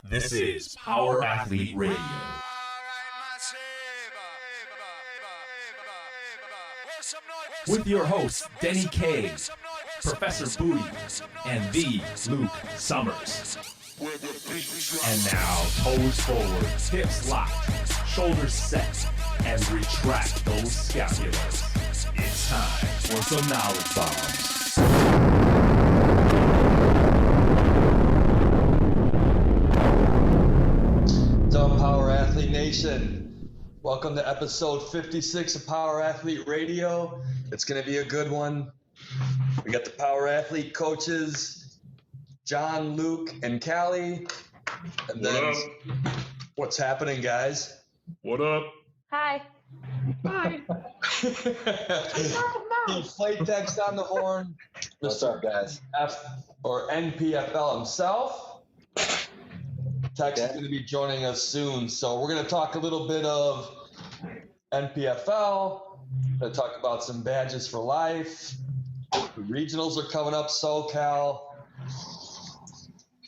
This is Power Athlete Radio. With your hosts, Denny K, Professor Booty, and the Luke Summers. And now, toes forward, hips locked, shoulders set, and retract those scapulars. It's time for some knowledge bombs. Power Athlete Nation, welcome to episode 56 of Power Athlete Radio. It's going to be a good one. We got the Power Athlete coaches, John, Luke, and Callie. And then, what's happening, guys? What up? Hi. Hi. Flight text on the horn. What's up, guys? NPFL himself. Tex is going to be joining us soon, so we're going to talk a little bit of NPFL. Going to talk about some badges for life. The regionals are coming up, SoCal.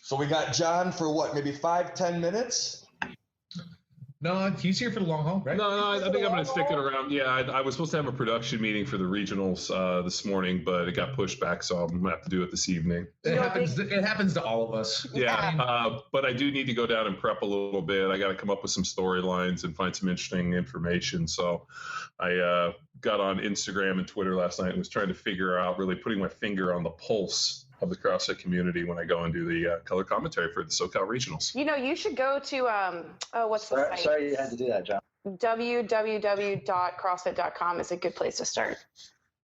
So we got John for what, maybe 5-10 minutes? No, he's here for the long haul, right? No, I think I'm going to stick it around. Yeah, I was supposed to have a production meeting for the regionals this morning, but it got pushed back, so I'm going to have to do it this evening. It happens to all of us. Yeah, but I do need to go down and prep a little bit. I got to come up with some storylines and find some interesting information. So I got on Instagram and Twitter last night and was trying to figure out, really putting my finger on the pulse of the CrossFit community when I go and do the color commentary for the SoCal Regionals. You know, you should go to, what's the site? Sorry you had to do that, John. www.crossfit.com is a good place to start.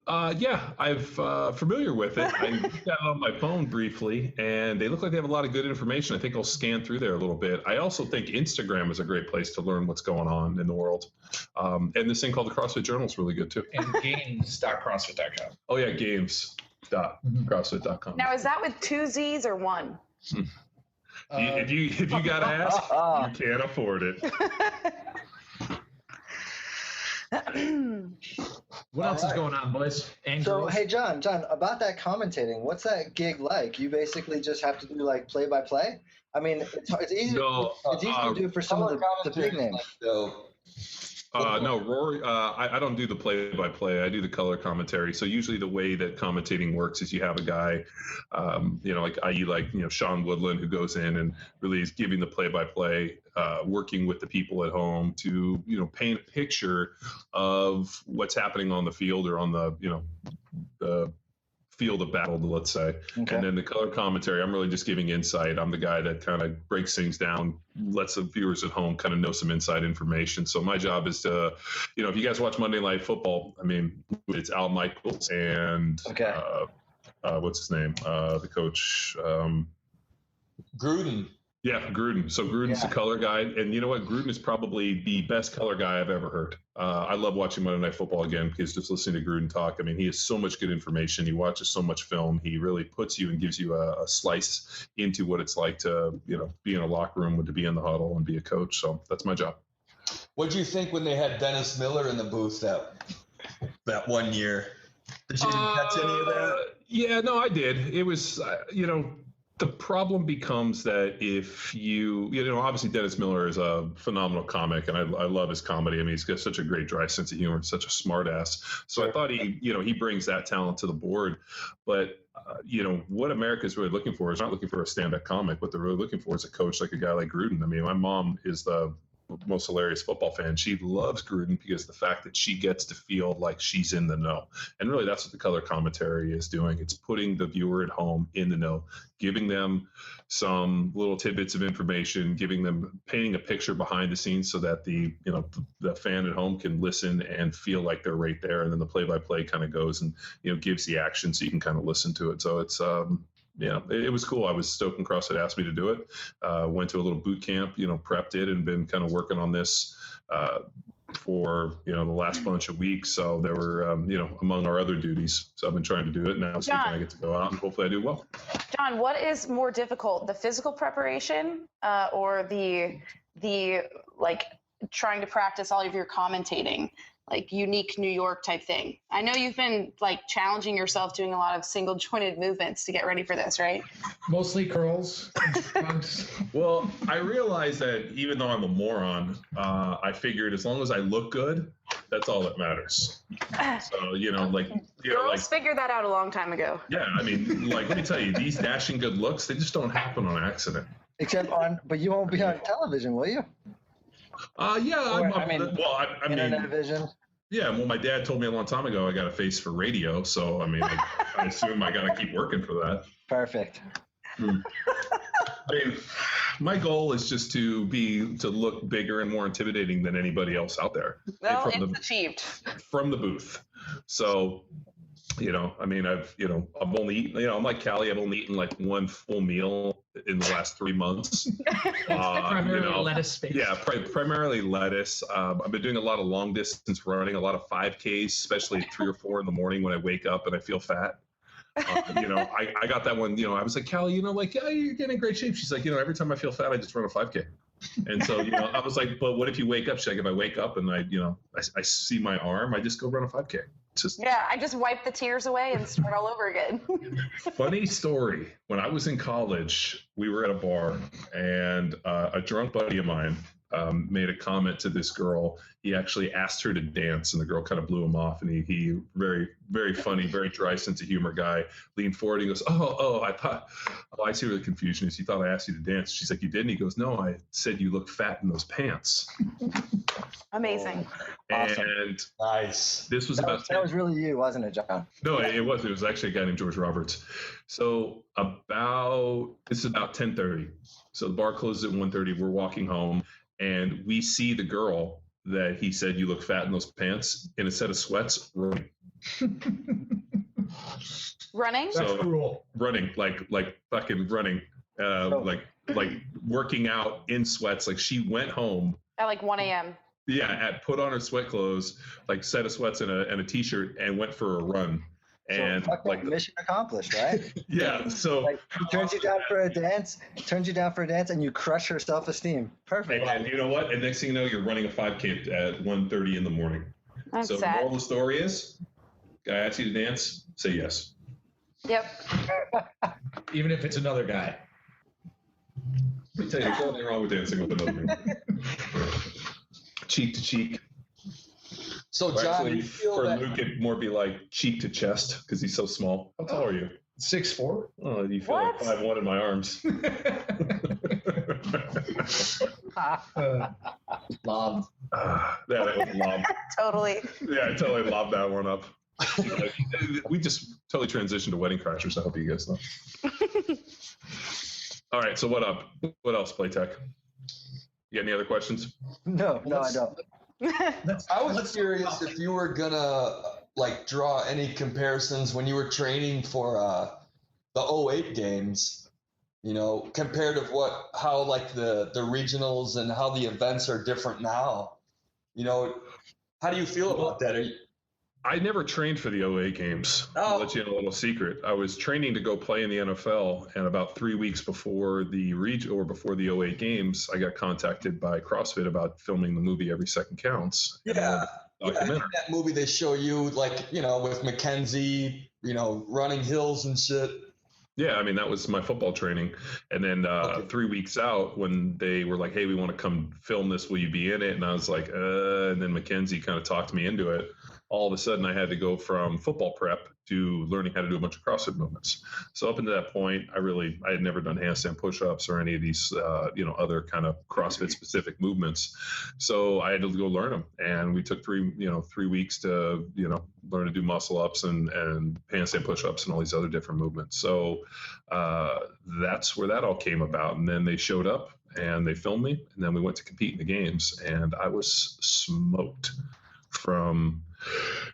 Yeah, I'm familiar with it. I got it on my phone briefly, and they look like they have a lot of good information. I think I'll scan through there a little bit. I also think Instagram is a great place to learn what's going on in the world. And this thing called the CrossFit Journal is really good, too. And games.crossfit.com. Oh, yeah, games.crossfit.com. Now, is that with 2 Z's or 1? If you got to ask, you can't afford it. What else is going on, boys? And So, girls? hey, John, about that commentating, what's that gig like? You basically just have to do, like, play-by-play? I mean, it's easy, No, it's easy to do for some of the big names. No, Rory, I don't do the play-by-play. I do the color commentary. So usually the way that commentating works is you have a guy, like Sean Woodland, who goes in and really is giving the play-by-play, working with the people at home to, paint a picture of what's happening on the field or on the field of battle, let's say. Okay. And then the color commentary, I'm really just giving insight. I'm the guy that kind of breaks things down, lets the viewers at home kind of know some inside information. So my job is to, if you guys watch Monday Night Football, I mean, it's Al Michaels and what's his name? The coach. Gruden. Yeah, Gruden. So Gruden's the color guy. And you know what? Gruden is probably the best color guy I've ever heard. I love watching Monday Night Football again because just listening to Gruden talk, I mean, he has so much good information. He watches so much film. He really puts you and gives you a slice into what it's like to, be in a locker room, to be in the huddle and be a coach. So that's my job. What did you think when they had Dennis Miller in the booth that one year? Did you catch any of that? Yeah, no, I did. It was, the problem becomes that if obviously Dennis Miller is a phenomenal comic, and I love his comedy. I mean, he's got such a great dry sense of humor and such a smart ass. So I thought he brings that talent to the board. But, what America's really looking for is not looking for a stand-up comic. What they're really looking for is a coach like a guy like Gruden. I mean, my mom is the most hilarious football fan. She loves Gruden because the fact that she gets to feel like she's in the know. And really that's what the color commentary is doing. It's putting the viewer at home in the know, giving them some little tidbits of information, painting a picture behind the scenes so that the fan at home can listen and feel like they're right there. And then the play-by-play kind of goes and, gives the action so you can kind of listen to it. So it's, it was cool. I was stoked when CrossFit asked me to do it. Went to a little boot camp, prepped it and been kind of working on this for, the last bunch of weeks. So there were, among our other duties. So I've been trying to do it now. So I get to go out and hopefully I do well. John, what is more difficult, the physical preparation or the trying to practice all of your commentating? like unique New York type thing? I know you've been like challenging yourself doing a lot of single jointed movements to get ready for this, right? Mostly curls. Well, I realized that even though I'm a moron, I figured as long as I look good, that's all that matters. So, Girls figured that out a long time ago. Yeah, I mean, like, let me tell you, these dashing good looks, they just don't happen on accident. But you won't be on television, will you? Internet vision. Yeah, well, my dad told me a long time ago I got a face for radio, so I mean, I assume I got to keep working for that. Perfect. I mean, my goal is just to look bigger and more intimidating than anybody else out there. Well, it's achieved. From the booth. So, I mean, I've only eaten, I'm like Callie, I've only eaten like one full meal in the last 3 months. Primarily lettuce space. Yeah, primarily lettuce. I've been doing a lot of long distance running, a lot of 5Ks, especially at 3 or 4 in the morning when I wake up and I feel fat. I got that one, I was like, Callie, you're getting in great shape. She's like, every time I feel fat, I just run a 5K. And so, I was like, but what if you wake up? She's like, if I wake up and I see my arm, I just go run a 5K. I just wipe the tears away and start all over again. Funny story. When I was in college, we were at a bar and a drunk buddy of mine made a comment to this girl. He actually asked her to dance, and the girl kind of blew him off. And he very, very funny, very dry sense of humor guy, leaned forward. And he goes, I see where the confusion is. He thought I asked you to dance. She's like, you did? And he goes, no, I said you look fat in those pants. Amazing. Awesome. And nice. This was that was really you, wasn't it, John? No, it wasn't. It was actually a guy named George Roberts. So this is about 10:30. So the bar closes at 1:30. We're walking home, and we see the girl that he said you look fat in those pants in a set of sweats running. Running? So, that's cruel. Running, like fucking running, like working out in sweats. Like she went home at like 1 a.m. Yeah, put on her sweat clothes, like set of sweats and a t-shirt, and went for a run. And so like mission accomplished, right? Yeah. So he turns you down for a dance, and you crush her self-esteem. Perfect. And you know what? And next thing you know, you're running a 5K at 1:30 in the morning. That's so sad. The moral of the story is, guy asks you to dance, say yes. Yep. Even if it's another guy. Let me tell you, there's nothing wrong with dancing with another man. Cheek to cheek. So, John, actually, you feel for that... Luke, it'd more be like cheek to chest because he's so small. How tall are you? 6'4". Oh, you feel like 5'1" in my arms. Lob. Yeah, that was a lob. Totally. Yeah, I totally lobbed that one up. We just totally transitioned to Wedding Crashers. I hope you guys know. All right, so what up? What else, Playtech? You got any other questions? No, I don't. I was curious if you were gonna draw any comparisons when you were training for the 08 games, compared to how the regionals and how the events are different now. How do you feel about that? I never trained for the 08 games. I'll let you in a little secret. I was training to go play in the NFL, and about 3 weeks before the before the 08 games, I got contacted by CrossFit about filming the movie Every Second Counts. Yeah. In that movie they show you with Mackenzie, running hills and shit. Yeah, I mean, that was my football training. And then 3 weeks out, when they were like, hey, we want to come film this, will you be in it? And I was like, and then Mackenzie kind of talked me into it. All of a sudden, I had to go from football prep to learning how to do a bunch of CrossFit movements. So up until that point, I had never done handstand push-ups or any of these, other kind of CrossFit specific movements. So I had to go learn them. And we took 3 weeks to, learn to do muscle ups and handstand push-ups and all these other different movements. So that's where that all came about. And then they showed up and they filmed me, and then we went to compete in the games, and I was smoked from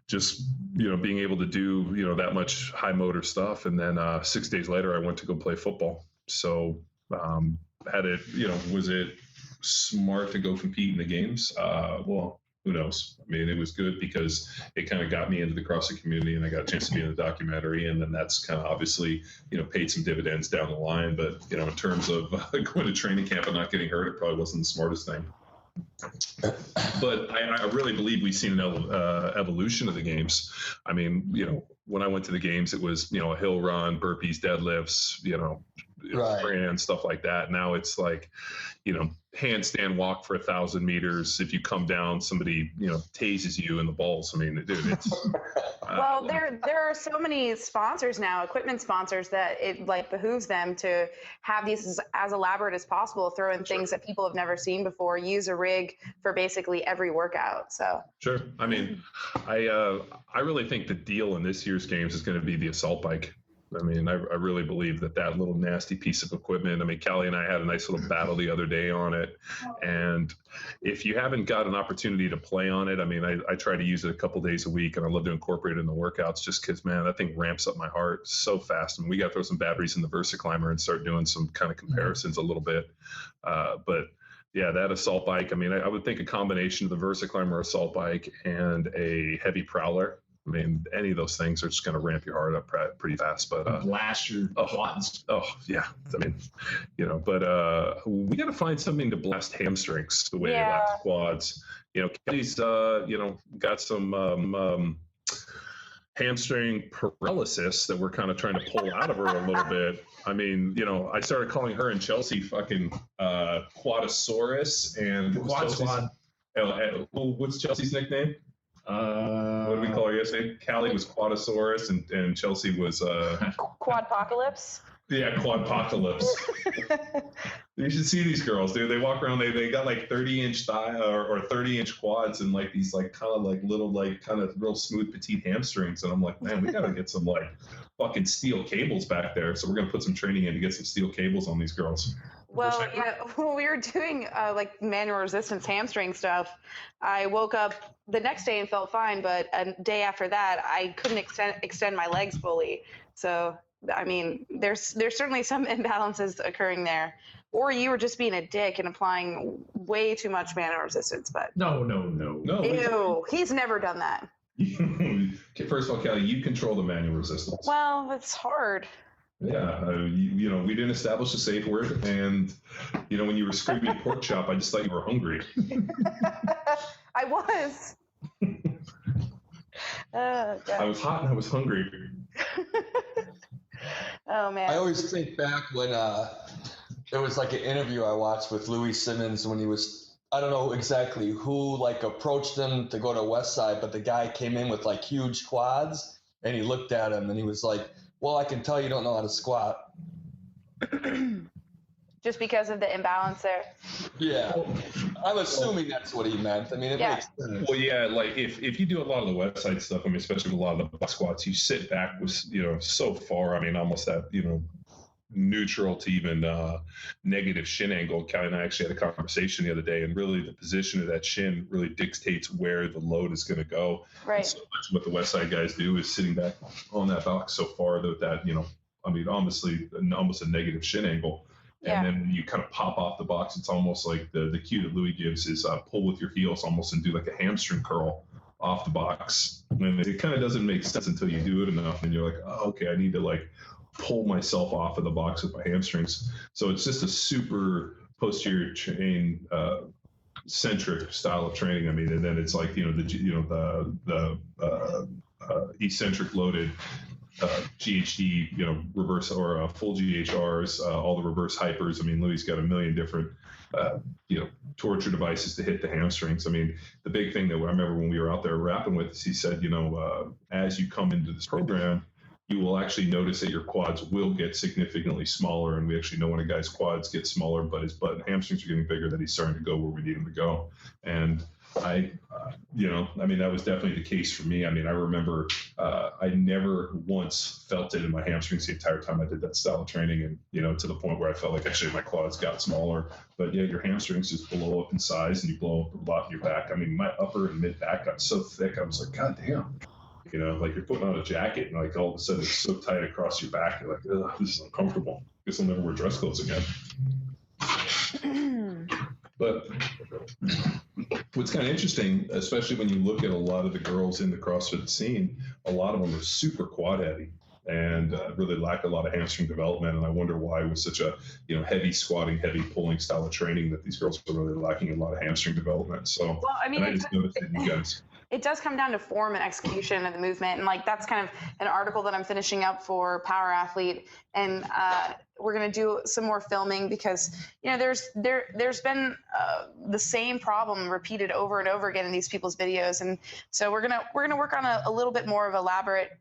just being able to do that much high motor stuff. And then 6 days later I went to go play football. So was it smart to go compete in the games? Well, who knows? I mean, it was good because it kind of got me into the CrossFit community, and I got a chance to be in the documentary, and then that's kind of obviously paid some dividends down the line. But in terms of going to training camp and not getting hurt, it probably wasn't the smartest thing. But I really believe we've seen an evolution of the games. I mean, when I went to the games, it was, a hill run, burpees, deadlifts, and stuff like that. Now it's like, handstand walk for 1,000 meters. If you come down, somebody, tases you in the balls. I mean, dude, it's. Well, there are so many sponsors now, equipment sponsors, that it like behooves them to have these as elaborate as possible, throw in things that people have never seen before, use a rig for basically every workout. So sure. I mean, I really think the deal in this year's games is going to be the assault bike. I mean, I really believe that little nasty piece of equipment. I mean, Callie and I had a nice little battle the other day on it. And if you haven't got an opportunity to play on it, I mean, I try to use it a couple days a week, and I love to incorporate it in the workouts just because, man, that thing ramps up my heart so fast. And we got to throw some batteries in the VersaClimber and start doing some kind of comparisons a little bit. But yeah, that assault bike, I mean, I would think a combination of the VersaClimber assault bike and a heavy prowler. I mean, any of those things are just going to ramp your heart up pretty fast. But blast your quads. Oh yeah, I mean, but we got to find something to blast hamstrings the way they blast quads. Kelly's got some hamstring paralysis that we're kind of trying to pull out of her a little bit. I mean, I started calling her and Chelsea fucking Quadosaurus and Quad Squad. What's Chelsea's nickname? What did we call her yesterday? Callie was Quadosaurus and Chelsea was Quadpocalypse. Yeah, Quadpocalypse. You should see these girls, dude. They walk around. They got like 30-inch thigh or 30-inch quads and like these like kind of like little like kind of real smooth petite hamstrings. And I'm like, man, we gotta get some like fucking steel cables back there. So we're gonna put some training in to get some steel cables on these girls. Well, yeah, when we were doing like manual resistance hamstring stuff, I woke up the next day and felt fine, but a day after that, I couldn't extend my legs fully. So, I mean, there's certainly some imbalances occurring there. Or you were just being a dick and applying way too much manual resistance. But No. Ew, he's never done that. Okay, first of all, Kelly, you control the manual resistance. Well, it's hard. Yeah, we didn't establish a safe word, and when you were screaming pork chop, I just thought you were hungry. I was. I was hot and I was hungry. Oh man. I always think back when there was like an interview I watched with Louis Simmons when he was, I don't know exactly who like approached him to go to Westside, but the guy came in with like huge quads, and he looked at him and he was like, well, I can tell you don't know how to squat. Just because of the imbalance there. Yeah. I'm assuming that's what he meant. I mean, it makes sense. Well, yeah, like if you do a lot of the website stuff, I mean, especially with a lot of the box squats, you sit back with, so far, I mean, almost that, neutral to even negative shin angle. Callie and I actually had a conversation the other day, and really the position of that shin really dictates where the load is going to go. Right. And so much what the Westside guys do is sitting back on that box so far that I mean, honestly, almost a negative shin angle. Yeah. And then when you kind of pop off the box, it's almost like the cue that Louis gives is pull with your heels almost and do like a hamstring curl off the box. And it kind of doesn't make sense until you do it enough, and you're like, oh, okay, I need to like pull myself off of the box with my hamstrings. So it's just a super posterior chain centric style of training. I mean, and then it's like the eccentric loaded GHD, reverse or full GHRs, all the reverse hypers. I mean, Louis got a million different, torture devices to hit the hamstrings. I mean, the big thing that I remember when we were out there rapping with is he said, as you come into this program, you will actually notice that your quads will get significantly smaller. And we actually know when a guy's quads get smaller, but his butt and hamstrings are getting bigger, that he's starting to go where we need him to go. And I mean, that was definitely the case for me. I mean, I remember I never once felt it in my hamstrings the entire time I did that style of training, and, to the point where I felt like actually my quads got smaller. But yeah, your hamstrings just blow up in size and you blow up a lot in your back. I mean, my upper and mid back got so thick, I was like, God damn. Like you're putting on a jacket and like all of a sudden it's so tight across your back. You're like, ugh, this is uncomfortable. Guess I'll never wear dress clothes again. But what's kind of interesting, especially when you look at a lot of the girls in the CrossFit scene, a lot of them are super quad heavy. and really lack a lot of hamstring development. And I wonder why, with such a heavy squatting, heavy pulling style of training, that these girls are really lacking a lot of hamstring development. So, well, I mean, I just noticed that you guys. It does come down to form and execution of the movement, and like that's kind of an article that I'm finishing up for Power Athlete, and we're going to do some more filming because there's been the same problem repeated over and over again in these people's videos, and so we're gonna work on a little bit more of elaborate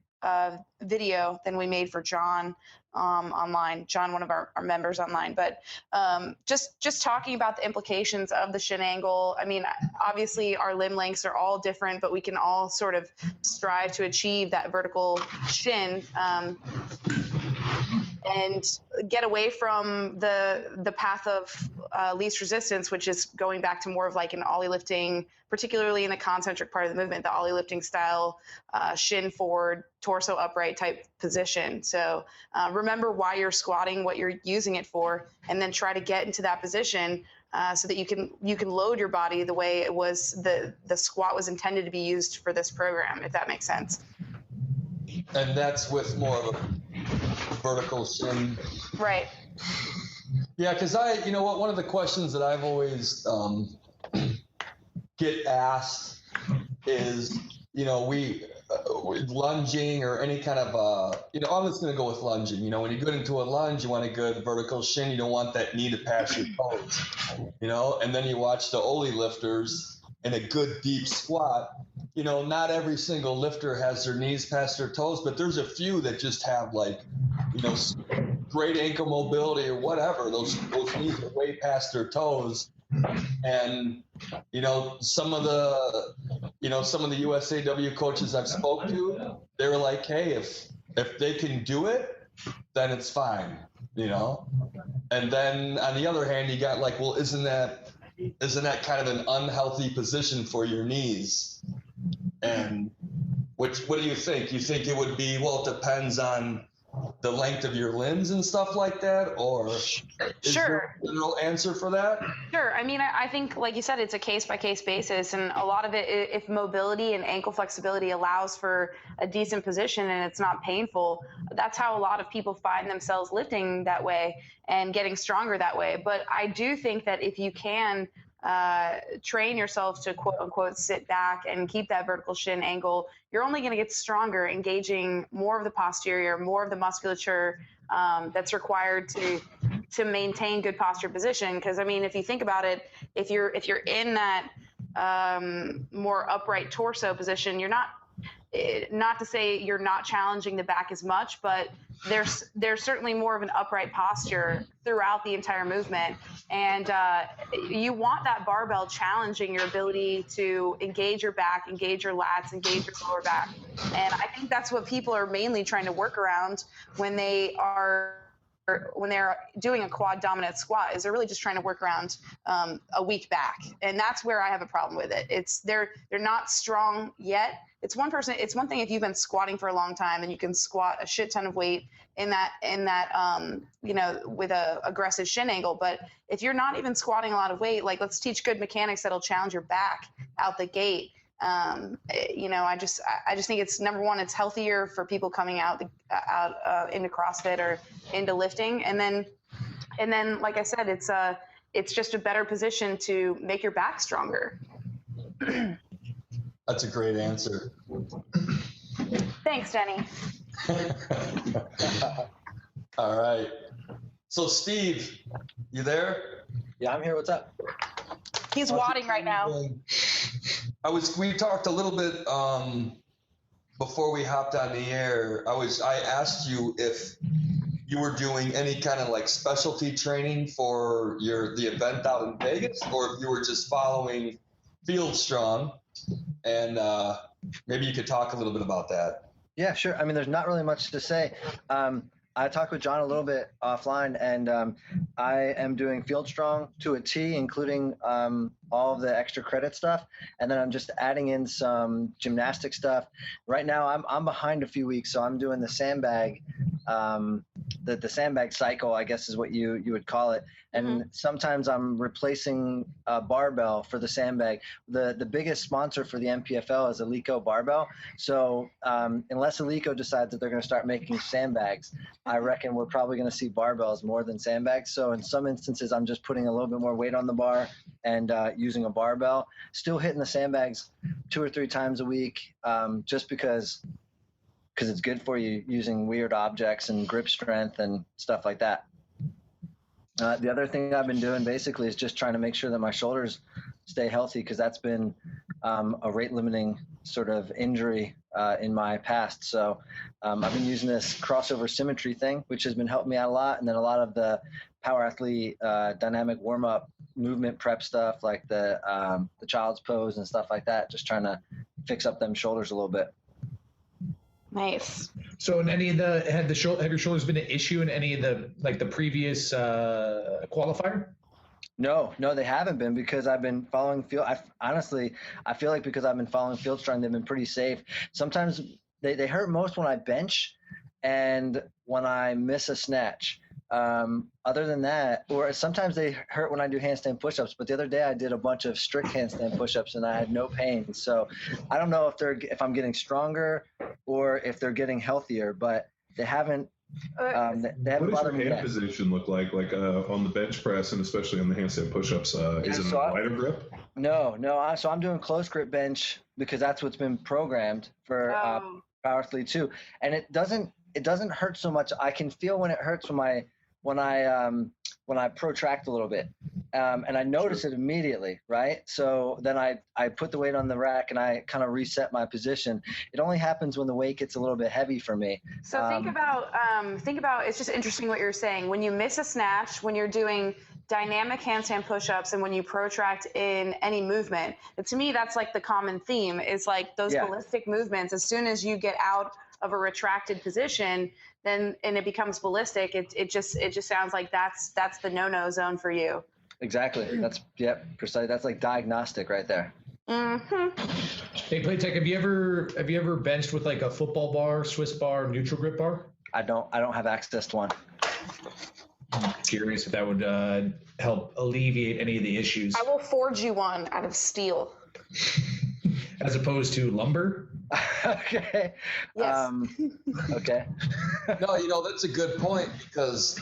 video than we made for John online. John, one of our members online, but just talking about the implications of the shin angle. I mean, obviously our limb lengths are all different, but we can all sort of strive to achieve that vertical shin and get away from the path of least resistance, which is going back to more of like an ollie lifting, particularly in the concentric part of the movement, the ollie lifting style, shin forward, torso upright type position. So remember why you're squatting, what you're using it for, and then try to get into that position so that you can load your body the way it was the squat was intended to be used for this program, if that makes sense. And that's with more of a vertical shin. Right. Yeah, because one of the questions that I've always get asked is, we lunging or any kind of, I'm just going to go with lunging. When you get into a lunge, you want a good vertical shin. You don't want that knee to pass your toes, and then you watch the ollie lifters in a good deep squat. Not every single lifter has their knees past their toes, but there's a few that just have great ankle mobility or whatever. Those knees are way past their toes. And, some of the USAW coaches I've spoke to, they were like, hey, if they can do it, then it's fine, And then on the other hand, you got like, well, isn't that kind of an unhealthy position for your knees? And what do you think? You think it would be, well, it depends on the length of your limbs and stuff like that, or is there a general answer for that? Sure. I mean, I think, like you said, it's a case-by-case basis, and a lot of it, if mobility and ankle flexibility allows for a decent position and it's not painful, that's how a lot of people find themselves lifting that way and getting stronger that way. But I do think that if you can train yourself to quote unquote sit back and keep that vertical shin angle, you're only going to get stronger, engaging more of the posterior, more of the musculature that's required to maintain good posture position. Because I mean, if you think about it, if you're in that more upright torso position, you're not to say you're not challenging the back as much, but there's certainly more of an upright posture throughout the entire movement. And you want that barbell challenging your ability to engage your back, engage your lats, engage your lower back. And I think that's what people are mainly trying to work around when they're doing a quad dominant squat, is they're really just trying to work around a weak back. And that's where I have a problem with it. They're not strong yet. It's one thing if you've been squatting for a long time and you can squat a shit ton of weight in that with a aggressive shin angle. But if you're not even squatting a lot of weight, like, let's teach good mechanics that'll challenge your back out the gate. I just think it's, number one, it's healthier for people coming out into CrossFit or into lifting. And then, like I said, it's just a better position to make your back stronger. That's a great answer. Thanks, Denny. All right. So Steve, you there? Yeah, I'm here. What's up? He's wadding right now. We talked a little bit before we hopped on the air. I asked you if you were doing any kind of like specialty training for the event out in Vegas, or if you were just following Field Strong, and maybe you could talk a little bit about that. Yeah, sure. I mean, there's not really much to say. I talked with John a little bit offline, and I am doing Field Strong to a T, including all of the extra credit stuff, and then I'm just adding in some gymnastic stuff. Right now, I'm behind a few weeks, so I'm doing the sandbag, the sandbag cycle, I guess is what you would call it. And sometimes I'm replacing a barbell for the sandbag. The biggest sponsor for the NPFL is Eleiko Barbell. So unless Eleiko decides that they're going to start making sandbags, I reckon we're probably going to see barbells more than sandbags. So in some instances, I'm just putting a little bit more weight on the bar and using a barbell, still hitting the sandbags 2 or 3 times a week, just because it's good for you, using weird objects and grip strength and stuff like that. The other thing I've been doing basically is just trying to make sure that my shoulders stay healthy, because that's been a rate limiting sort of injury in my past. So I've been using this crossover symmetry thing, which has been helping me out a lot. And then a lot of the Power Athlete dynamic warm up movement prep stuff, like the child's pose and stuff like that, just trying to fix up them shoulders a little bit. Nice. So in any of have your shoulders been an issue in any of the previous qualifier? No, they haven't been, because I've been following field. Honestly, I feel like because I've been following Field Strong, they've been pretty safe. Sometimes they hurt most when I bench and when I miss a snatch. Other than that, or sometimes they hurt when I do handstand push-ups. But the other day I did a bunch of strict handstand push-ups and I had no pain. So I don't know if I'm getting stronger or if they're getting healthier, but they haven't. They haven't What does bothered me your hand yet. position look like on the bench press and especially on the handstand push-ups? Is it so a wider grip? No. So I'm doing close grip bench because that's what's been programmed for Power Athlete 2, and it doesn't hurt so much. I can feel when it hurts when I protract a little bit, and I notice it immediately, right? So then I put the weight on the rack and I kind of reset my position. It only happens when the weight gets a little bit heavy for me. So think about it's just interesting what you're saying. When you miss a snatch, when you're doing dynamic handstand push-ups, and when you protract in any movement, to me that's like the common theme is like those ballistic movements. As soon as you get out of a retracted position, then and it becomes ballistic, it just sounds like that's the no-no zone for you. Exactly. That's precise. That's like diagnostic right there. Mm-hmm. Hey, Playtech, have you ever benched with like a football bar, Swiss bar, neutral grip bar? I don't have access to one. I'm curious if that would help alleviate any of the issues. I will forge you one out of steel. As opposed to lumber? Okay. Yes. Okay. No, that's a good point, because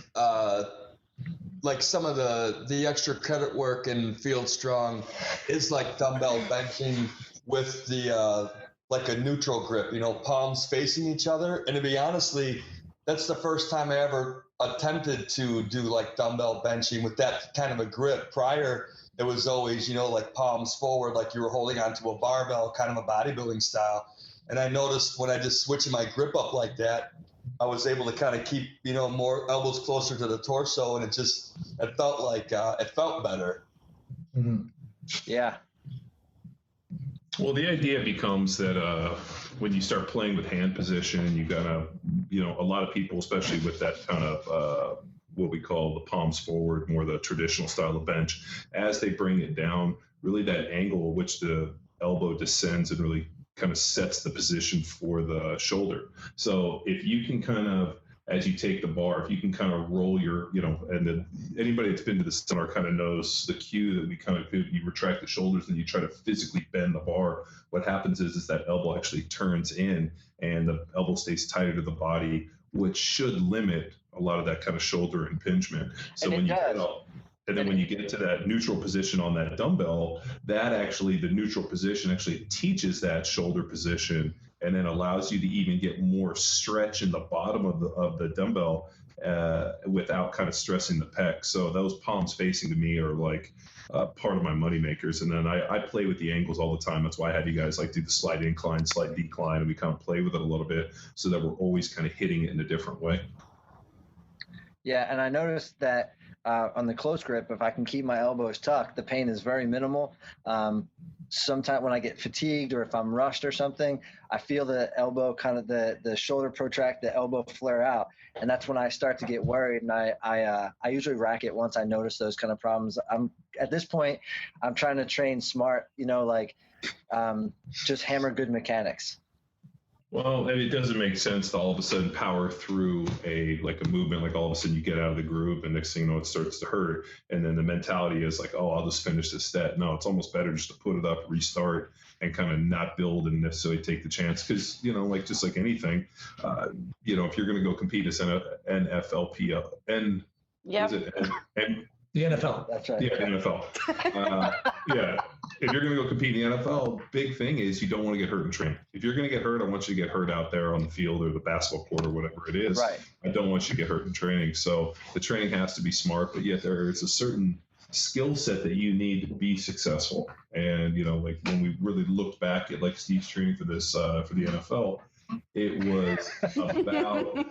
like some of the extra credit work in Field Strong is like dumbbell benching with the like a neutral grip, palms facing each other. And to be honestly, that's the first time I ever attempted to do like dumbbell benching with that kind of a grip. Prior, it was always, like palms forward, like you were holding onto a barbell, kind of a bodybuilding style. And I noticed when I just switched my grip up like that, I was able to kind of keep, more elbows closer to the torso, and it felt like it felt better. Mm-hmm. Yeah. Well, the idea becomes that when you start playing with hand position, you gotta, a lot of people, especially with that kind of what we call the palms forward, more the traditional style of bench, as they bring it down, really that angle at which the elbow descends and really kind of sets the position for the shoulder. So if you can kind of, as you take the bar, if you can kind of roll your, and then anybody that's been to the seminar kind of knows the cue that we kind of, you retract the shoulders and you try to physically bend the bar. What happens is that elbow actually turns in and the elbow stays tighter to the body, which should limit a lot of that kind of shoulder impingement. So when you get up, and then when you get to that neutral position on that dumbbell, the neutral position actually teaches that shoulder position and then allows you to even get more stretch in the bottom of the dumbbell without kind of stressing the pec. So those palms facing to me are like part of my money makers. And then I play with the angles all the time. That's why I have you guys like do the slight incline, slight decline, and we kind of play with it a little bit so that we're always kind of hitting it in a different way. Yeah, and I noticed that on the close grip, if I can keep my elbows tucked, the pain is very minimal. Sometimes when I get fatigued or if I'm rushed or something, I feel the elbow kind of the shoulder protract, the elbow flare out, and that's when I start to get worried. And I usually rack it once I notice those kind of problems. At this point, I'm trying to train smart, just hammer good mechanics. Well, and it doesn't make sense to all of a sudden power through a movement, like all of a sudden you get out of the groove and next thing you know it starts to hurt, and then the mentality is like, oh, I'll just finish this set. No, it's almost better just to put it up, restart, and kind of not build and necessarily take the chance, because just like anything, if you're going to go compete as an NFLPL and the NFL. That's right. Yeah, NFL. If you're going to go compete in the NFL, big thing is you don't want to get hurt in training. If you're going to get hurt, I want you to get hurt out there on the field or the basketball court or whatever it is. Right. I don't want you to get hurt in training. So the training has to be smart, but yet there is a certain skill set that you need to be successful. And, when we really looked back at Steve's training for this, for the NFL, it was about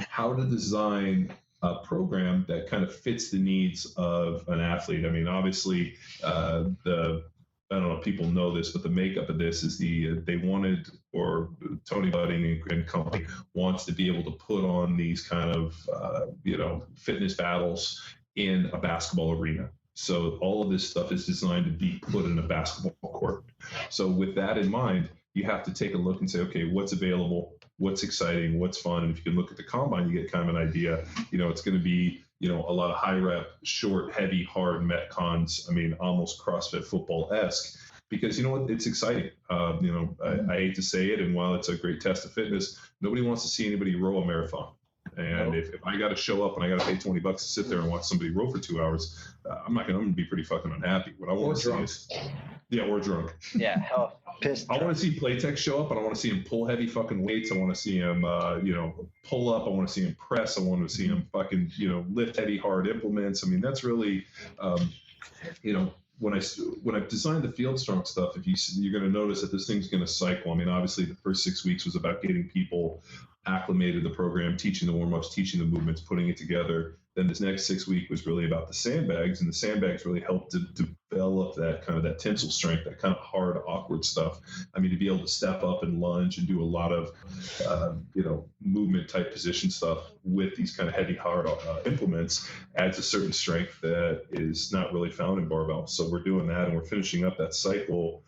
how to design a program that kind of fits the needs of an athlete. I mean, obviously, I don't know if people know this, but the makeup of this is they wanted, or Tony Budding and company wants to be able to put on these kind of, fitness battles in a basketball arena. So all of this stuff is designed to be put in a basketball court. So with that in mind, you have to take a look and say, okay, what's available? What's exciting, what's fun, and if you can look at the combine, you get kind of an idea. It's going to be, a lot of high rep, short, heavy, hard metcons. I mean, almost CrossFit football-esque, because it's exciting. I hate to say it, and while it's a great test of fitness, nobody wants to see anybody row a marathon. And if I got to show up and I got to pay $20 to sit there and watch somebody row for 2 hours, I'm going to be pretty fucking unhappy. What I want to see is, or drunk. Yeah, hell, pissed. I want to see Playtex show up, and I want to see him pull heavy fucking weights. I want to see him, pull up. I want to see him press. I want to see him fucking, lift heavy, hard implements. I mean, that's really, when I've designed the Field Strong stuff, you're going to notice that this thing's going to cycle. I mean, obviously the first 6 weeks was about getting people acclimated to the program, teaching the warm-ups, teaching the movements, putting it together. Then this next 6 week was really about the sandbags, and the sandbags really helped to develop that kind of that tensile strength, that kind of hard, awkward stuff. I mean, to be able to step up and lunge and do a lot of, movement type position stuff with these kind of heavy, hard implements adds a certain strength that is not really found in barbell. So we're doing that, and we're finishing up that cycle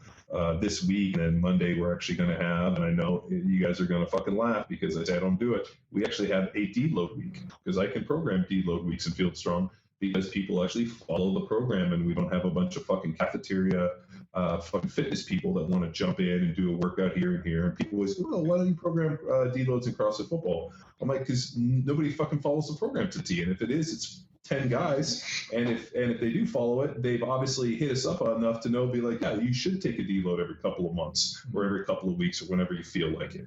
this week, and then Monday we're actually going to have, and I know you guys are going to fucking laugh because I don't do it, we actually have a deload week, because I can program deload weeks in Field Strong because people actually follow the program, and we don't have a bunch of fucking cafeteria fucking fitness people that want to jump in and do a workout here and here, and people always go, oh, why don't you program deloads in CrossFit football? I'm like, because nobody fucking follows the program to T, and if it is, it's 10 guys, and if they do follow it, they've obviously hit us up enough to know, be like, yeah, you should take a deload every couple of months or every couple of weeks or whenever you feel like it.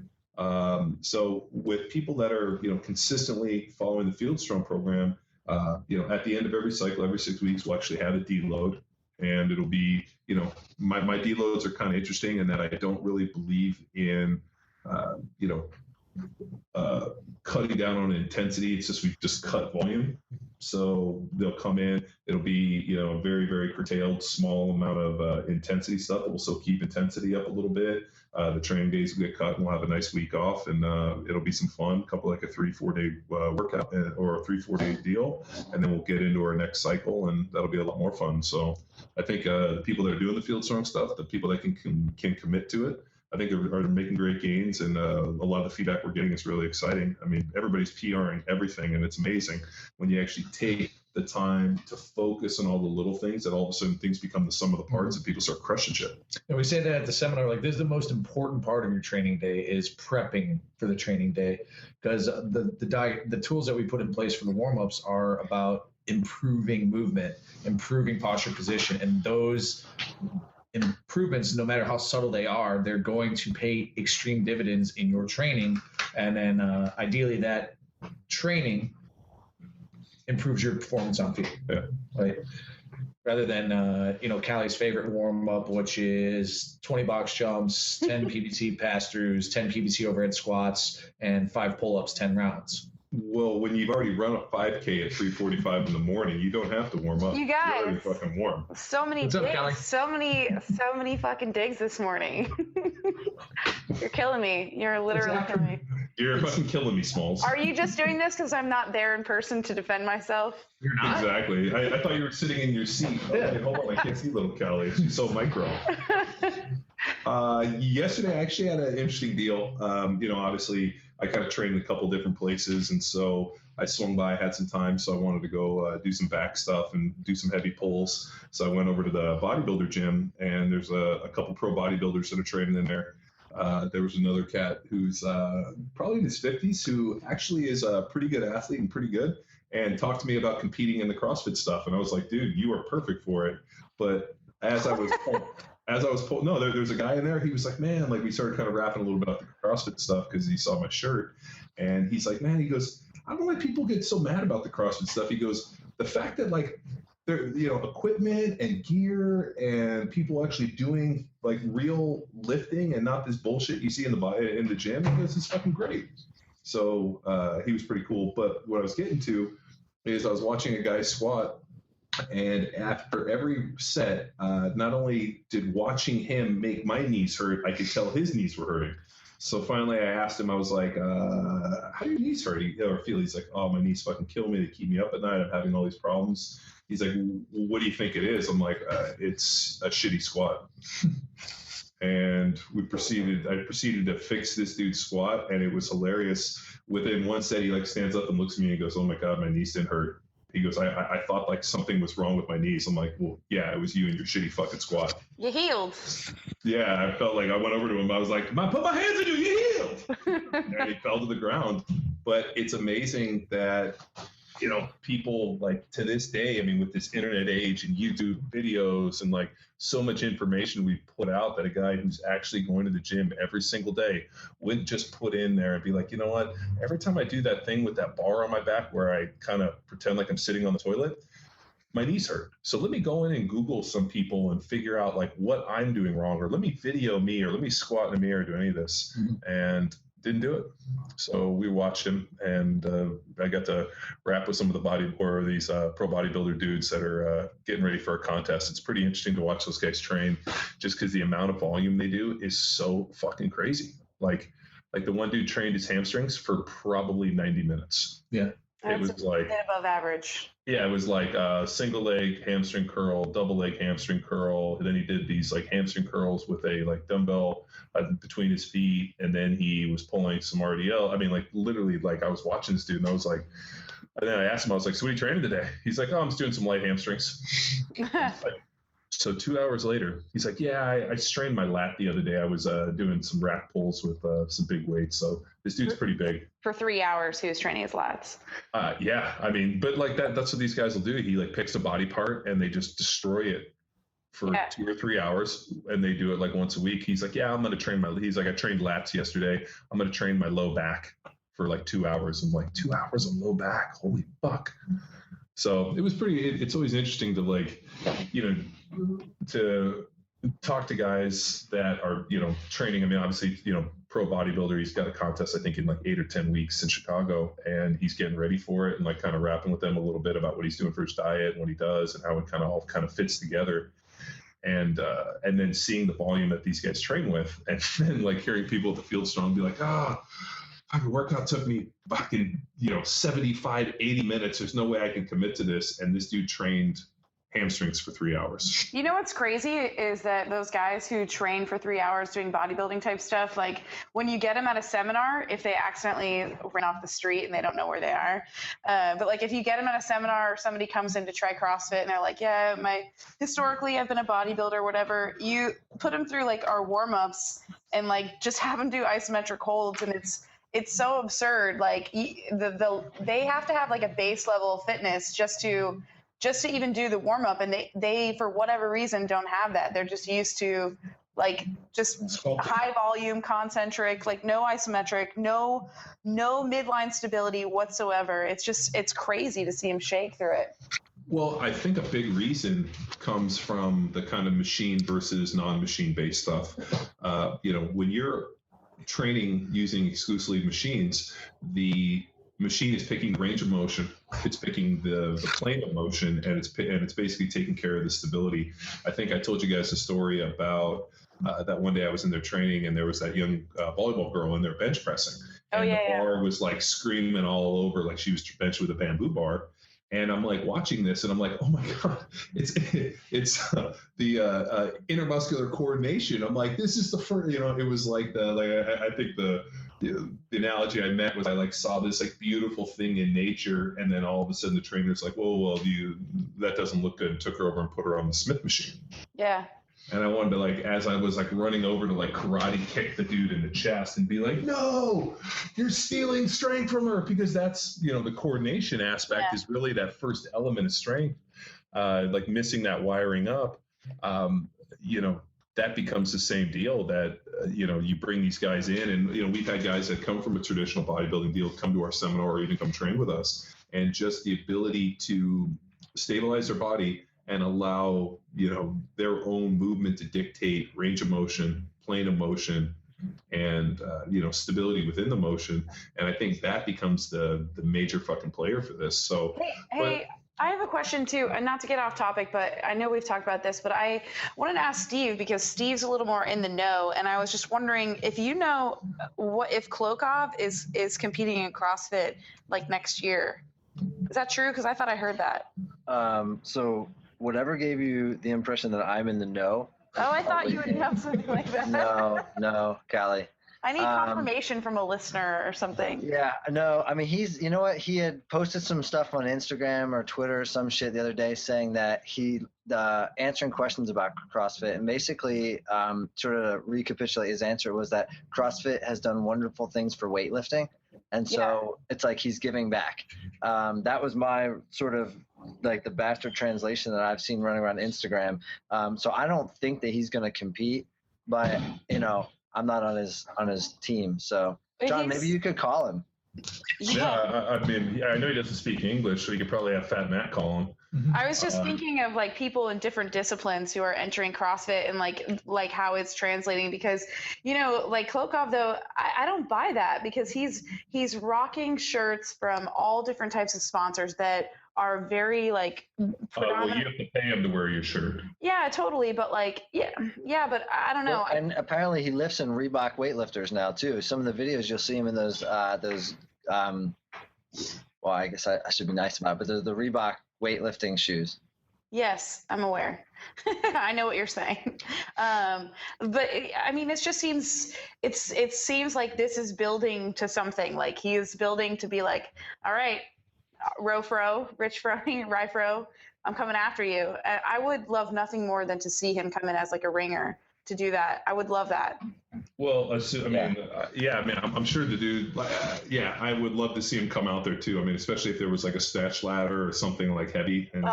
So with people that are consistently following the Field Strong program, at the end of every cycle, every 6 weeks, we'll actually have a deload, and it'll be my deloads are kind of interesting in that I don't really believe in cutting down on intensity. It's just we just cut volume. So they'll come in, it'll be, a very, very curtailed, small amount of intensity stuff. We'll still keep intensity up a little bit. The training days will get cut, and we'll have a nice week off, and it'll be some fun, a 3-4 day workout or a 3-4 day deal. And then we'll get into our next cycle, and that'll be a lot more fun. So I think the people that are doing the Field Strong stuff, the people that can commit to it, I think are making great gains, and a lot of the feedback we're getting is really exciting. I mean, everybody's PRing everything, and it's amazing when you actually take the time to focus on all the little things that all of a sudden things become the sum of the parts and people start crushing shit. And we say that at the seminar, like, this is the most important part of your training day is prepping for the training day, because the tools that we put in place for the warm-ups are about improving movement, improving posture position, and those improvements, no matter how subtle they are, they're going to pay extreme dividends in your training. And then ideally that training improves your performance on field. Yeah. Right. Rather than, Callie's favorite warm up, which is 20 box jumps, 10 PBT pass throughs, 10 PBT overhead squats, and 5 pull-ups, 10 rounds. Well, when you've already run a 5K at 3:45 in the morning, you don't have to warm up. You guys, you're already fucking warm. So many What's digs, up, Callie? so many fucking digs this morning. You're killing me. You're literally killing me. You're fucking killing me, Smalls. Are you just doing this because I'm not there in person to defend myself? You're not? Exactly. I thought you were sitting in your seat. Okay, hold on, I can't see little Callie. She's so micro. Yesterday, I actually had an interesting deal. Obviously, I kind of trained in a couple different places, and so I swung by, had some time, so I wanted to go do some back stuff and do some heavy pulls. So I went over to the bodybuilder gym, and there's a couple pro bodybuilders that are training in there. There was another cat who's probably in his 50s who actually is a pretty good athlete and pretty good, and talked to me about competing in the CrossFit stuff. And I was like, dude, you are perfect for it. But as I was pulling, no, there's a guy in there. He was like, man, like we started kind of rapping a little bit about the CrossFit stuff because he saw my shirt. And he's like, man, he goes, I don't know why people get so mad about the CrossFit stuff. He goes, the fact that like there, equipment and gear and people actually doing like real lifting and not this bullshit you see in the gym, he goes, it's fucking great. So he was pretty cool. But what I was getting to is I was watching a guy squat, and after every set, not only did watching him make my knees hurt, I could tell his knees were hurting. So finally I asked him, I was like, how do your knees hurt or feel? He's like, oh, my knees fucking kill me. They keep me up at night. I'm having all these problems. He's like, well, what do you think it is? I'm like, it's a shitty squat. And I proceeded to fix this dude's squat, and it was hilarious. Within one set, he like stands up and looks at me and goes, oh my God, my knees didn't hurt. He goes, I thought like something was wrong with my knees. I'm like, well, yeah, it was you and your shitty fucking squat. You healed. Yeah, I felt like I went over to him. I was like, put my hands on you, you healed. And he fell to the ground. But it's amazing that, people like to this day, I mean, with this internet age and YouTube videos and like so much information we put out, that a guy who's actually going to the gym every single day wouldn't just put in there and be like, you know what, every time I do that thing with that bar on my back where I kind of pretend like I'm sitting on the toilet, my knees hurt. So let me go in and Google some people and figure out like what I'm doing wrong, or let me video me, or let me squat in the mirror, do any of this. Mm-hmm. And didn't do it. So we watched him, and I got to rap with some of the these pro bodybuilder dudes that are getting ready for a contest. It's pretty interesting to watch those guys train, just because the amount of volume they do is so fucking crazy. Like the one dude trained his hamstrings for probably 90 minutes. Yeah. It was like above average. Yeah, it was like single leg hamstring curl, double leg hamstring curl. And then he did these like hamstring curls with a like dumbbell between his feet, and then he was pulling some RDL. I mean, like literally, like I was watching this dude, and I was like, and then I asked him, I was like, so what are you training today? He's like, oh, I'm just doing some light hamstrings. So 2 hours later, he's like, yeah, I strained my lat the other day. I was doing some rack pulls with some big weights. So this dude's pretty big. For 3 hours, he was training his lats. Yeah, I mean, but like that's what these guys will do. He like picks a body part and they just destroy it for 2 or 3 hours, and they do it like once a week. He's like, yeah, I'm going to train he's like, I trained lats yesterday. I'm going to train my low back for like 2 hours. I'm like, 2 hours of low back? Holy fuck. So it was it's always interesting to like, to talk to guys that are, training. I mean, obviously, pro bodybuilder, he's got a contest, I think, in like 8 or 10 weeks in Chicago, and he's getting ready for it and like kind of rapping with them a little bit about what he's doing for his diet and what he does and how it kind of all kind of fits together. And then seeing the volume that these guys train with, and then like hearing people at the Field Strong be like, fucking workout took me fucking, 75, 80 minutes. There's no way I can commit to this. And this dude trained hamstrings for 3 hours. You know what's crazy is that those guys who train for 3 hours doing bodybuilding type stuff, like when you get them at a seminar, if they accidentally ran off the street and they don't know where they are, but like if you get them at a seminar or somebody comes in to try CrossFit and they're like, yeah, historically I've been a bodybuilder, whatever, you put them through like our warm-ups and like just have them do isometric holds, and it's so absurd. Like they have to have like a base level of fitness just to even do the warm up, and they for whatever reason don't have that. They're just used to like just high volume, concentric, like no isometric, no midline stability whatsoever. It's crazy to see them shake through it. Well, I think a big reason comes from the kind of machine versus non-machine based stuff. When you're training using exclusively machines, the machine is picking the range of motion, it's picking the plane of motion, and it's basically taking care of the stability. I think I told you guys a story about that one day I was in there training, and there was that young volleyball girl in there bench pressing. And the bar was like screaming all over, like she was benched with a bamboo bar. And I'm like watching this, and I'm like, oh my god, it's the intermuscular coordination. I'm like, this is the first, it was like I think the analogy I meant was I like saw this like beautiful thing in nature, and then all of a sudden the trainer's like, well, that doesn't look good, and took her over and put her on the Smith machine. Yeah. And I wanted to, like, as I was like running over to like karate kick the dude in the chest and be like, no, you're stealing strength from her, because that's, the coordination aspect is really that first element of strength. Like missing that wiring up, that becomes the same deal that, you bring these guys in, and, we've had guys that come from a traditional bodybuilding deal come to our seminar or even come train with us, and just the ability to stabilize their body and allow, their own movement to dictate range of motion, plane of motion, and, stability within the motion. And I think that becomes the major fucking player for this. So, Hey, I have a question too, and not to get off topic, but I know we've talked about this, but I wanted to ask Steve, because Steve's a little more in the know, and I was just wondering if if Klokov is competing in CrossFit like next year. Is that true? Because I thought I heard that. So whatever gave you the impression that I'm in the know. Oh, I thought you would know something like that. No, Callie. I need confirmation from a listener or something. Yeah, no, I mean, you know what? He had posted some stuff on Instagram or Twitter or some shit the other day saying that he answering questions about CrossFit, and basically sort of recapitulate his answer was that CrossFit has done wonderful things for weightlifting. And so it's like he's giving back. That was my sort of like the bastard translation that I've seen running around Instagram. So I don't think that he's going to compete, but I'm not on his team. So John, maybe you could call him. Yeah, I know he doesn't speak English, so you could probably have Fat Matt call him. I was just thinking of like people in different disciplines who are entering CrossFit and like how it's translating, because like Klokov though, I don't buy that, because he's rocking shirts from all different types of sponsors that are very like well, you have to pay him to wear your shirt. Yeah, totally, but like yeah, but I don't know. Well, and apparently he lifts in Reebok weightlifters now too. Some of the videos you'll see him in those well, I guess I should be nice about it, but the Reebok weightlifting shoes. Yes, I'm aware. I know what you're saying. But it just seems, it seems like this is building to something. Like he is building to be like, all right, Rofro, Rich Froning, Ryfro, I'm coming after you. I would love nothing more than to see him come in as like a ringer to do that. I would love that. Well, I'm sure the dude, I would love to see him come out there too. I mean, especially if there was like a snatch ladder or something like heavy, and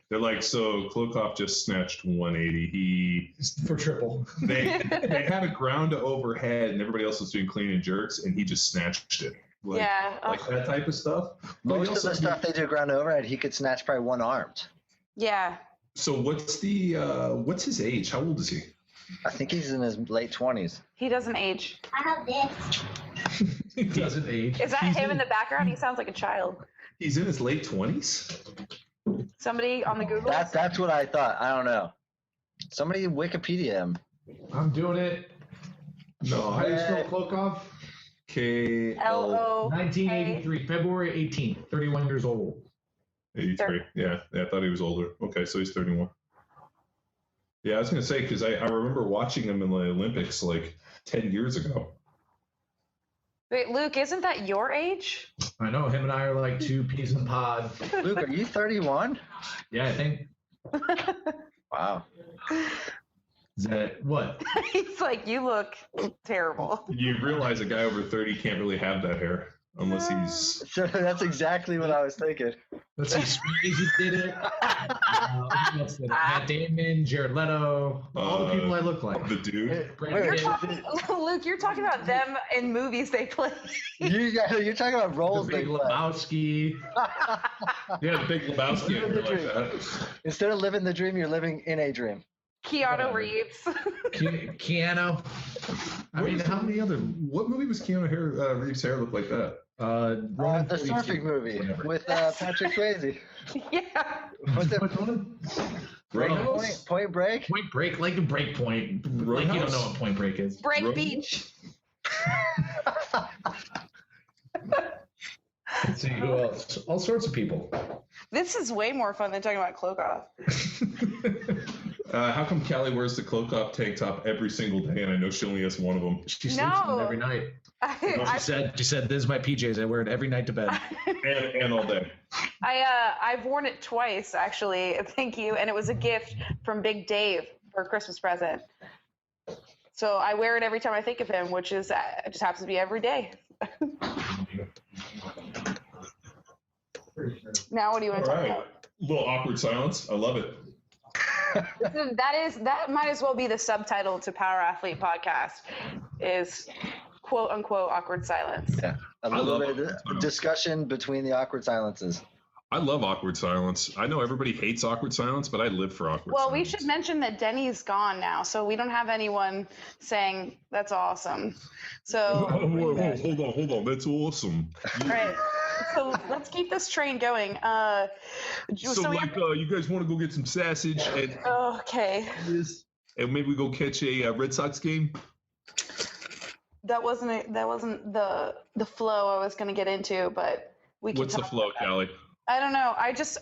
they're like, so Klokov just snatched 180. For triple. They had a ground to overhead, and everybody else was doing clean and jerks, and he just snatched it. Like that type of stuff. Most of the stuff they do ground to overhead, he could snatch probably one armed. Yeah. So what's his age? How old is he? I think he's in his late 20s. He doesn't age. I have this. He doesn't age. Is that him in the background? He sounds like a child. He's in his late 20s? Somebody on the Google? That's what I thought. I don't know. Somebody Wikipedia him. I'm doing it. No. How do you spell Klokov? K-L-O. 1983, February 18th, 31 years old. 83. Yeah, I thought he was older. Okay, so he's 31. Yeah, I was going to say, because I remember watching him in the Olympics like 10 years ago. Wait, Luke, isn't that your age? I know, him and I are like two peas in a pod. Luke, are you 31? Yeah, I think. Wow. Is that what? He's like, you look terrible. You realize a guy over 30 can't really have that hair unless he's... So that's exactly what I was thinking. Let's see, Swayze did it. Matt Damon, Jared Leto, all the people I look like. The dude. Luke, you're talking about them in movies they play. You're talking about roles the Big they play. Lebowski. Yeah, the Big Lebowski. Living the Like dream. that. Instead of living the dream, you're living in a dream. Keanu Reeves. Keanu. What movie was Keanu Reeves' hair look like that? The surfing movie with Patrick Swayze. Yeah. What's that? Roadhouse? Point Break? Point Break, like a break point. Like you don't know what Point Break is. Break Beach. Let's see who else. All sorts of people. This is way more fun than talking about cloak off. How come Callie wears the cloak off tank top every single day, and I know she only has one of them? She sleeps in them every night. She said, "This is my PJs. I wear it every night to bed." and all day. I've worn it twice actually. Thank you, and it was a gift from Big Dave for a Christmas present. So I wear it every time I think of him, which is it just happens to be every day. Now, what do you want to talk about? A little awkward silence. I love it. That might as well be the subtitle to Power Athlete Podcast, is quote unquote awkward silence. Yeah, a little bit of discussion between the awkward silences. I love awkward silence. I know everybody hates awkward silence, but I live for awkward silence. Well, we should mention that Denny's gone now, so we don't have anyone saying that's awesome. So hold on, that's awesome. Right. So let's keep this train going. You guys want to go get some sausage and okay. And maybe go catch a Red Sox game? That wasn't the flow I was going to get into, but we can. What's the flow, Callie? I don't know.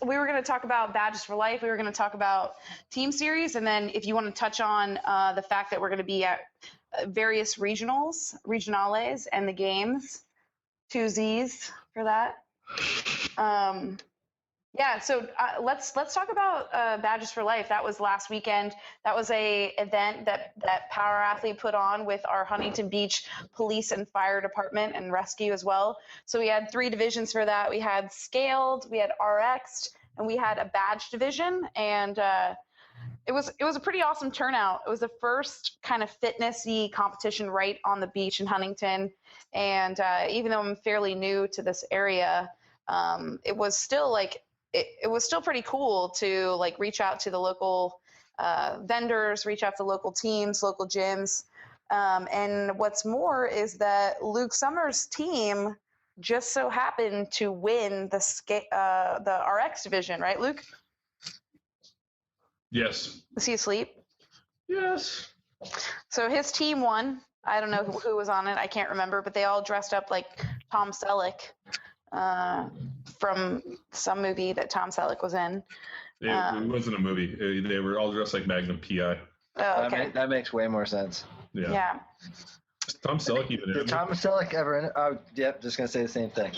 We were going to talk about Badges for Life. We were going to talk about Team Series, and then if you want to touch on the fact that we're going to be at various regionales, and the games, 2 Z's for that. So let's talk about Badges for Life. That was last weekend. That was a event that Power Athlete put on with our Huntington Beach Police and Fire Department and Rescue as well. So we had 3 divisions for that. We had Scaled, we had RX'd, and we had a Badge division. And it was a pretty awesome turnout. It was the first kind of fitness-y competition right on the beach in Huntington. And even though I'm fairly new to this area, it was still it was still pretty cool to reach out to the local vendors, reach out to local teams, local gyms. And what's more is that Luke Summers' team just so happened to win the RX division, right, Luke? Yes. Is he asleep? Yes. So his team won. I don't know who was on it. I can't remember, but they all dressed up like Tom Selleck from some movie that Tom Selleck was in. It wasn't a movie. They were all dressed like Magnum PI. Oh, okay. That makes way more sense. Yeah. Is Tom Selleck even in it? Did Tom Selleck ever in it? Oh, yep, just going to say the same thing.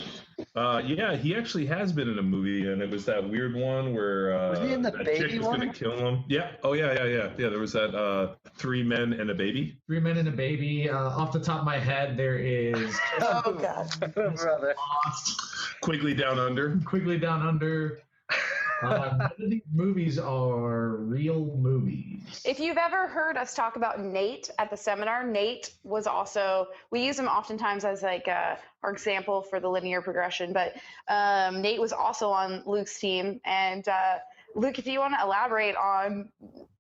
Yeah, he actually has been in a movie, and it was that weird one where was he in the that baby chick was one? going to kill him. Yeah. Oh, yeah. There was that 3 men and a baby. 3 men and a baby. Off the top of my head, there is Oh, God. Brother. Quigley Down Under. Quigley Down Under. None of these movies are real movies. If you've ever heard us talk about Nate at the seminar, Nate was also, we use him oftentimes as our example for the linear progression, but Nate was also on Luke's team. And Luke, if you want to elaborate on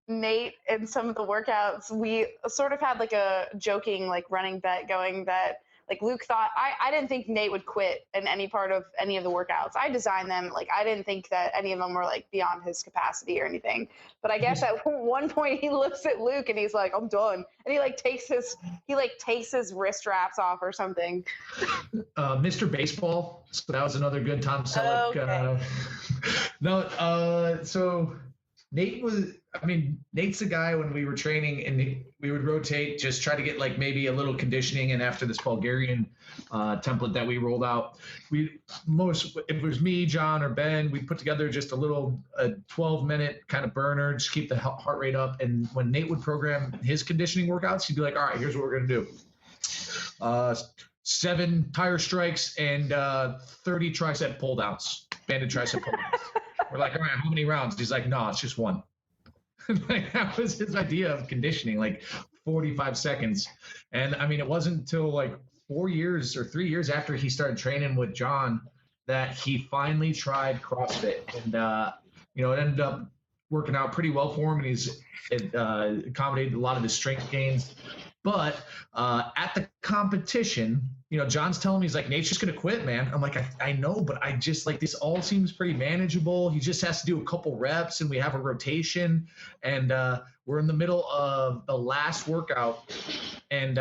Nate and some of the workouts, we sort of had a joking running bet going that Luke thought, I didn't think Nate would quit in any part of any of the workouts. I designed them. I didn't think that any of them were beyond his capacity or anything. But I guess at one point he looks at Luke and he's like, I'm done. And he takes his wrist wraps off or something. Mr. Baseball. So that was another good Tom Selleck. Okay. So Nate's the guy when we were training and we would rotate, just try to get maybe a little conditioning. And after this Bulgarian template that we rolled out, if it was me, John, or Ben, we put together just a 12-minute kind of burner, just keep the heart rate up. And when Nate would program his conditioning workouts, he'd be like, all right, here's what we're going to do. 7 tire strikes and 30 tricep pull downs, banded tricep pull downs. We're like, all right, how many rounds? He's like, no, it's just 1. That was his idea of conditioning, 45 seconds. And it wasn't until 4 years or 3 years after he started training with John that he finally tried CrossFit. And, it ended up working out pretty well for him. And it accommodated a lot of his strength gains. But at the competition, John's telling me, he's like, Nate's just going to quit, man. I'm like, I know, but I just this all seems pretty manageable. He just has to do a couple reps and we have a rotation. And we're in the middle of the last workout. And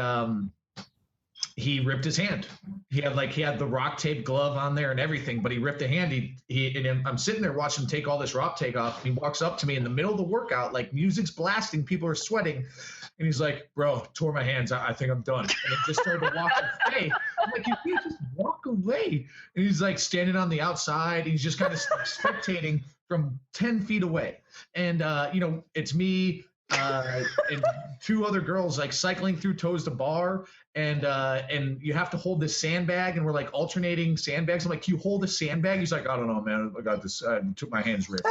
he ripped his hand. He had the rock tape glove on there and everything, but he ripped a hand. And I'm sitting there watching him take all this rock tape off. And he walks up to me in the middle of the workout, like music's blasting, people are sweating. And he's like, bro, tore my hands. I think I'm done. And he just started to walk away. I'm like, you can't just walk away. And he's like standing on the outside. He's just kind of spectating from 10 feet away. And, it's me, and two other girls like cycling through toes to bar, and you have to hold this sandbag, and we're like alternating sandbags. I'm like, can you hold the sandbag? He's like, I don't know, man. I got this. I took my hands ripped.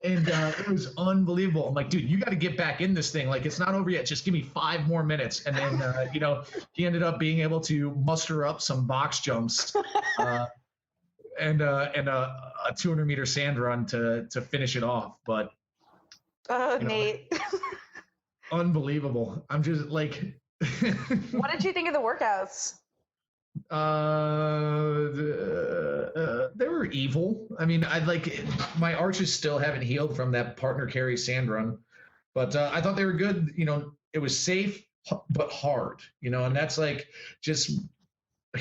And it was unbelievable. I'm like, dude, you got to get back in this thing. Like, it's not over yet. Just give me 5 more minutes. And then, he ended up being able to muster up some box jumps and a 200-meter sand run to finish it off. But Nate. Unbelievable. I'm just like. What did you think of the workouts? They were evil. I mean, my arches still haven't healed from that partner carry sand run, but I thought they were good. It was safe but hard. And that's like just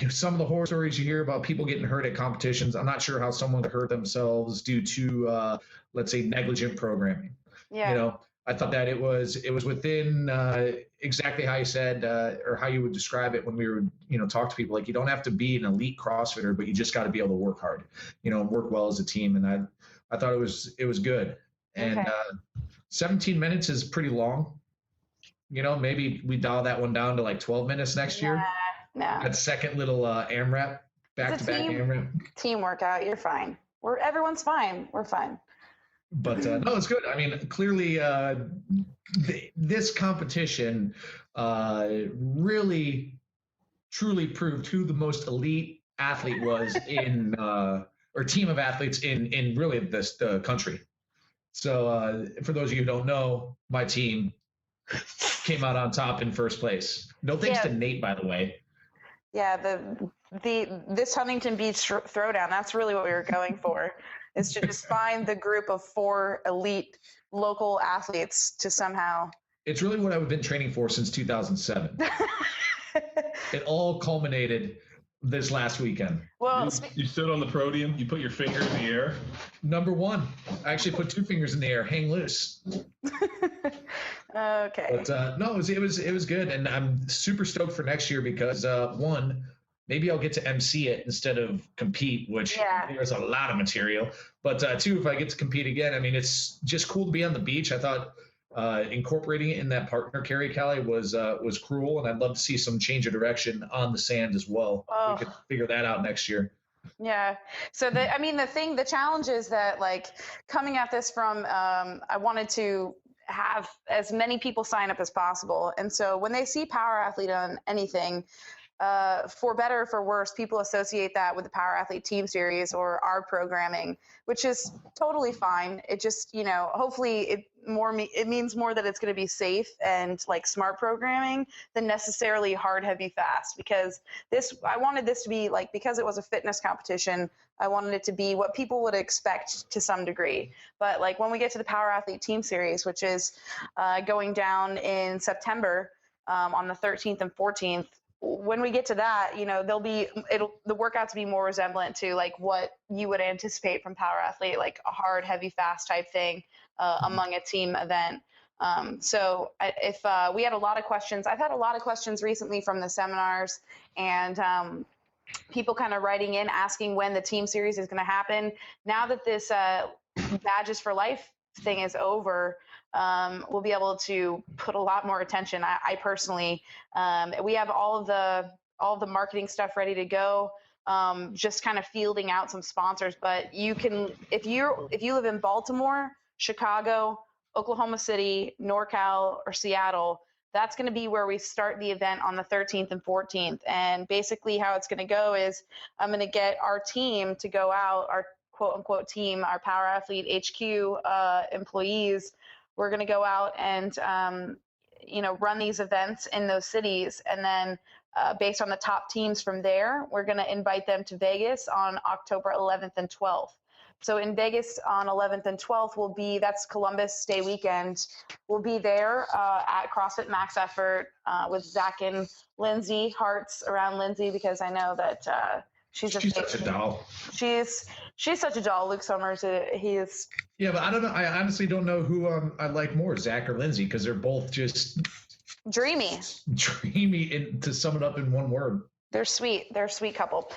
some of the horror stories you hear about people getting hurt at competitions. I'm not sure how someone could hurt themselves due to let's say negligent programming. Yeah. I thought that it was within exactly how you said or how you would describe it when we were, talk to people. Like, you don't have to be an elite CrossFitter, but you just got to be able to work hard, and work well as a team. And I thought it was good. And 17 minutes is pretty long. Maybe we dial that one down to like 12 minutes next year. No. That second little AMRAP, back-to-back AMRAP. Team workout. You're fine. Everyone's fine. We're fine. But no, it's good. I mean, clearly, this competition really, truly proved who the most elite athlete was in, or team of athletes in really the country. So for those of you who don't know, my team came out on top in first place. No thanks to Nate, by the way. Yeah, this Huntington Beach throwdown. That's really what we were going for. Is to just find the group of 4 elite local athletes to somehow. It's really what I've been training for since 2007. It all culminated this last weekend. Well, you stood on the podium. You put your finger in the air. Number 1, I actually put 2 fingers in the air, hang loose. Okay. But no, it was good, and I'm super stoked for next year because 1. Maybe I'll get to MC it instead of compete, which there's a lot of material. But 2, if I get to compete again, I mean, it's just cool to be on the beach. I thought incorporating it in that partner carry, Callie, was cruel, and I'd love to see some change of direction on the sand as well. Oh. We could figure that out next year. Yeah. So the challenge is that, like, coming at this from, I wanted to have as many people sign up as possible. And so when they see Power Athlete on anything, for better or for worse, people associate that with the Power Athlete Team Series or our programming, which is totally fine. It just, hopefully it means more that it's going to be safe and like smart programming than necessarily hard, heavy, fast. Because I wanted this to be like, because it was a fitness competition, I wanted it to be what people would expect to some degree. But like when we get to the Power Athlete Team Series, which is going down in September on the 13th and 14th, when we get to that, the workouts be more resemblant to like what you would anticipate from Power Athlete, like a hard, heavy, fast type thing among a team event. So if we had a lot of questions, I've had a lot of questions recently from the seminars and people kind of writing in, asking when the team series is going to happen. Now that this Badges for Life thing is over, we'll be able to put a lot more attention. I personally, we have all of the marketing stuff ready to go. Just kind of fielding out some sponsors, but you can, if you live in Baltimore, Chicago, Oklahoma City, NorCal, or Seattle, that's going to be where we start the event on the 13th and 14th. And basically how it's going to go is I'm going to get our team to go out, our quote unquote team, our Power Athlete HQ employees. We're going to go out and, run these events in those cities. And then based on the top teams from there, we're going to invite them to Vegas on October 11th and 12th. So in Vegas on 11th and 12th that's Columbus Day weekend. We'll be there at CrossFit Max Effort with Zach and Lindsay, hearts around Lindsay, because I know that she's such a doll. She's such a doll. Luke Summers, he is. Yeah, but I don't know. I honestly don't know who I like more, Zach or Lindsay, because they're both just dreamy. To sum it up in one word. They're sweet. They're a sweet couple.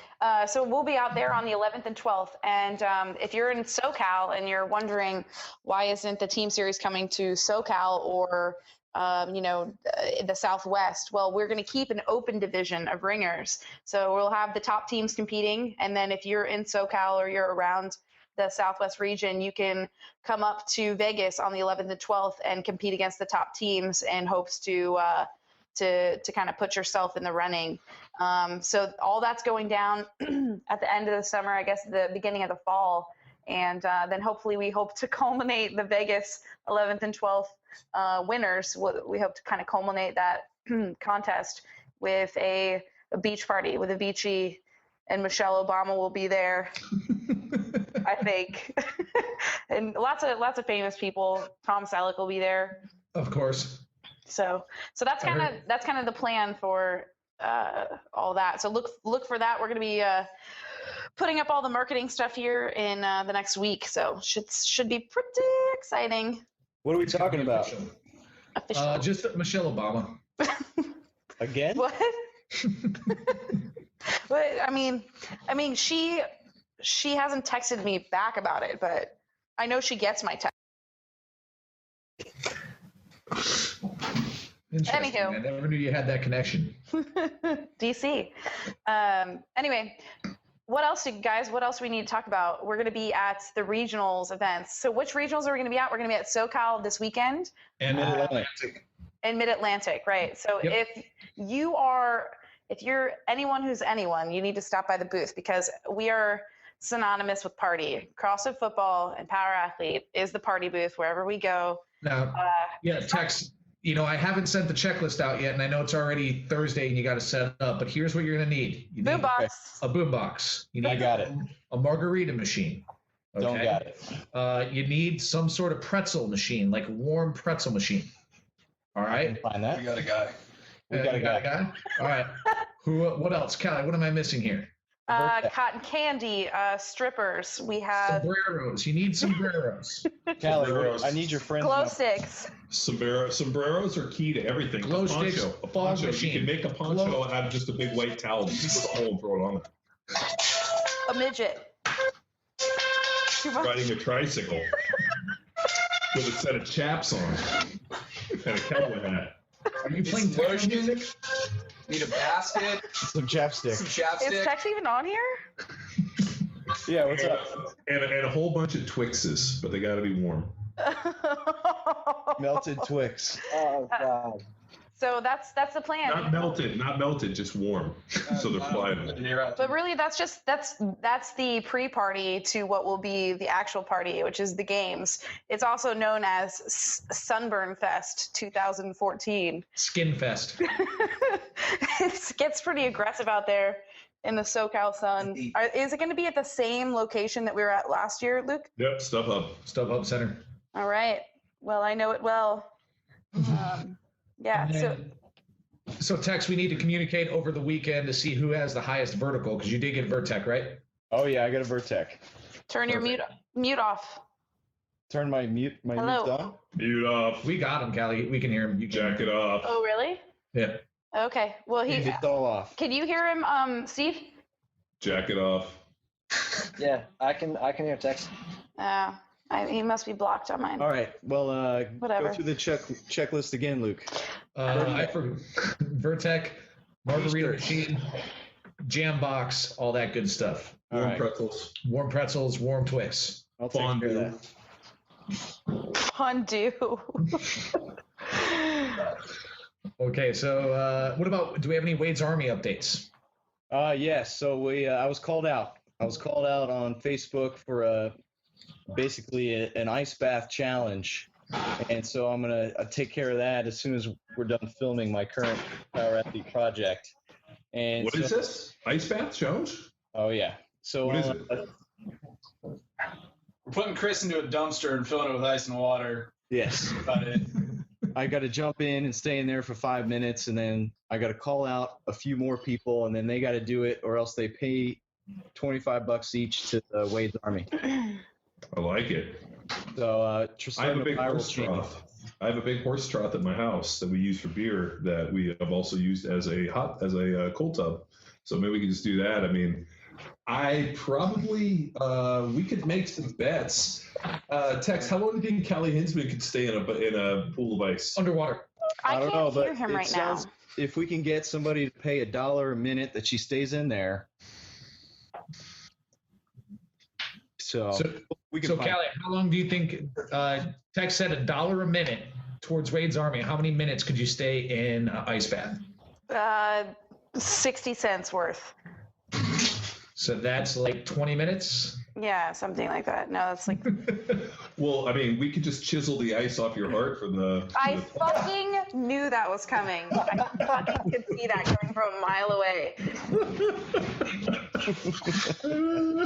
So we'll be out there on the 11th and 12th. And if you're in SoCal and you're wondering why isn't the team series coming to SoCal or the Southwest, well, we're going to keep an open division of ringers. So we'll have the top teams competing. And then if you're in SoCal or you're around the Southwest region, you can come up to Vegas on the 11th and 12th and compete against the top teams in hopes to kind of put yourself in the running. So all that's going down at the end of the summer, I guess the beginning of the fall. And then hopefully we hope to culminate the Vegas 11th and 12th winners. We hope to kind of culminate that contest with a beach party with Avicii, and Michelle Obama will be there, I think. And lots of famous people. Tom Selleck will be there. Of course. So that's kind of the plan for all that. So look for that. We're going to be putting up all the marketing stuff here in the next week. So should be pretty exciting. What are we talking about? Official. Just Michelle Obama. Again? What? But I mean, she hasn't texted me back about it, but I know she gets my text. Interesting. Anywho. I never knew you had that connection. DC. Anyway, what else do we need to talk about? We're going to be at the regionals events. So which regionals are we going to be at? We're going to be at SoCal this weekend. And Mid-Atlantic. And Mid-Atlantic, right. So Yep. if you're anyone who's anyone, you need to stop by the booth, because we are synonymous with party. CrossFit Football and Power Athlete is the party booth wherever we go. Now, Tex, I haven't sent the checklist out yet, and I know it's already Thursday and you got to set it up, but here's what you're going to need. You need Boombox. a boombox. You need I got it. A margarita machine. Okay? Don't got it. You need some sort of pretzel machine, like warm pretzel machine. All right? Find that. We got a guy. We got a guy. All right. What else? Callie, what am I missing here? Cotton candy, strippers. We have Sombreros. You need sombreros. Callie, I need your friends. glow sticks. Sombreros are key to everything. Glow a poncho. sticks, A poncho. machine. You can make a poncho out of just a big white towel. You put a hole and throw it on there. A midget. Riding a tricycle with a set of chaps on and a cowboy hat. Are you playing Some techno lotion. music? Need a basket. Some chapstick. Some Is chapstick. Tex even on here? Yeah, what's and, up? and a whole bunch of Twixes, but they got to be warm. Melted Twix. Oh God. So that's the plan. Not melted, just warm. So they're flying. But really, that's the pre-party to what will be the actual party, which is the games. It's also known as Sunburn Fest 2014. Skin Fest. It gets pretty aggressive out there in the SoCal sun. Is it going to be at the same location that we were at last year, Luke? Yep, StubHub Center. All right. Well, I know it well. Yeah. So Tex, we need to communicate over the weekend to see who has the highest vertical, because you did get Vertec, right? Oh yeah, I got a Vertec. Turn your mute off. Turn my mute Hello. on. Mute off. We got him, Callie. We can hear him. You can. Jack it off. Oh, really? Yeah. Okay. Well, It's all off. can you hear him, Steve? Jack it off. Yeah, I can hear text. He must be blocked on mine. All right. Well, Whatever. go through the checklist again, Luke. I forgot Vertec, margarita machine, jam box, all that good stuff. All right. Pretzels. Warm pretzels, warm Twix. I'll take care of that. Fondue. Okay, so what about? Do we have any Wade's Army updates? Yes. So I was called out. I was called out on Facebook for basically an ice bath challenge, and so I'm gonna take care of that as soon as we're done filming my current Power Athlete project. And What is this? Ice bath challenge? Oh yeah. So What is it? putting Chris into a dumpster and filling it with ice and water. Yes. That's about it. I got to jump in and stay in there for 5 minutes, and then I got to call out a few more people, and then they got to do it, or else they pay $25 each to Wade's Army. I like it. So I have a big horse trough. I have a big horse trough at my house that we use for beer that we have also used as a cold tub. So maybe we can just do that. I mean, I probably we could make some bets. Tex, how long do you think Callie Hinsman could stay in a pool of ice? Underwater. I don't can't know, hear but him it right now. sounds, if we can get somebody to pay $1 a minute that she stays in there. So we can So, find- Callie, how long do you think? Tex said $1 a minute towards Wade's Army. How many minutes could you stay in an ice bath? 60 cents worth. So that's like 20 minutes. Yeah, something like that. No, that's like. Well, I mean, we could just chisel the ice off your heart for the. I fucking knew that was coming. I fucking could see that coming from a mile away.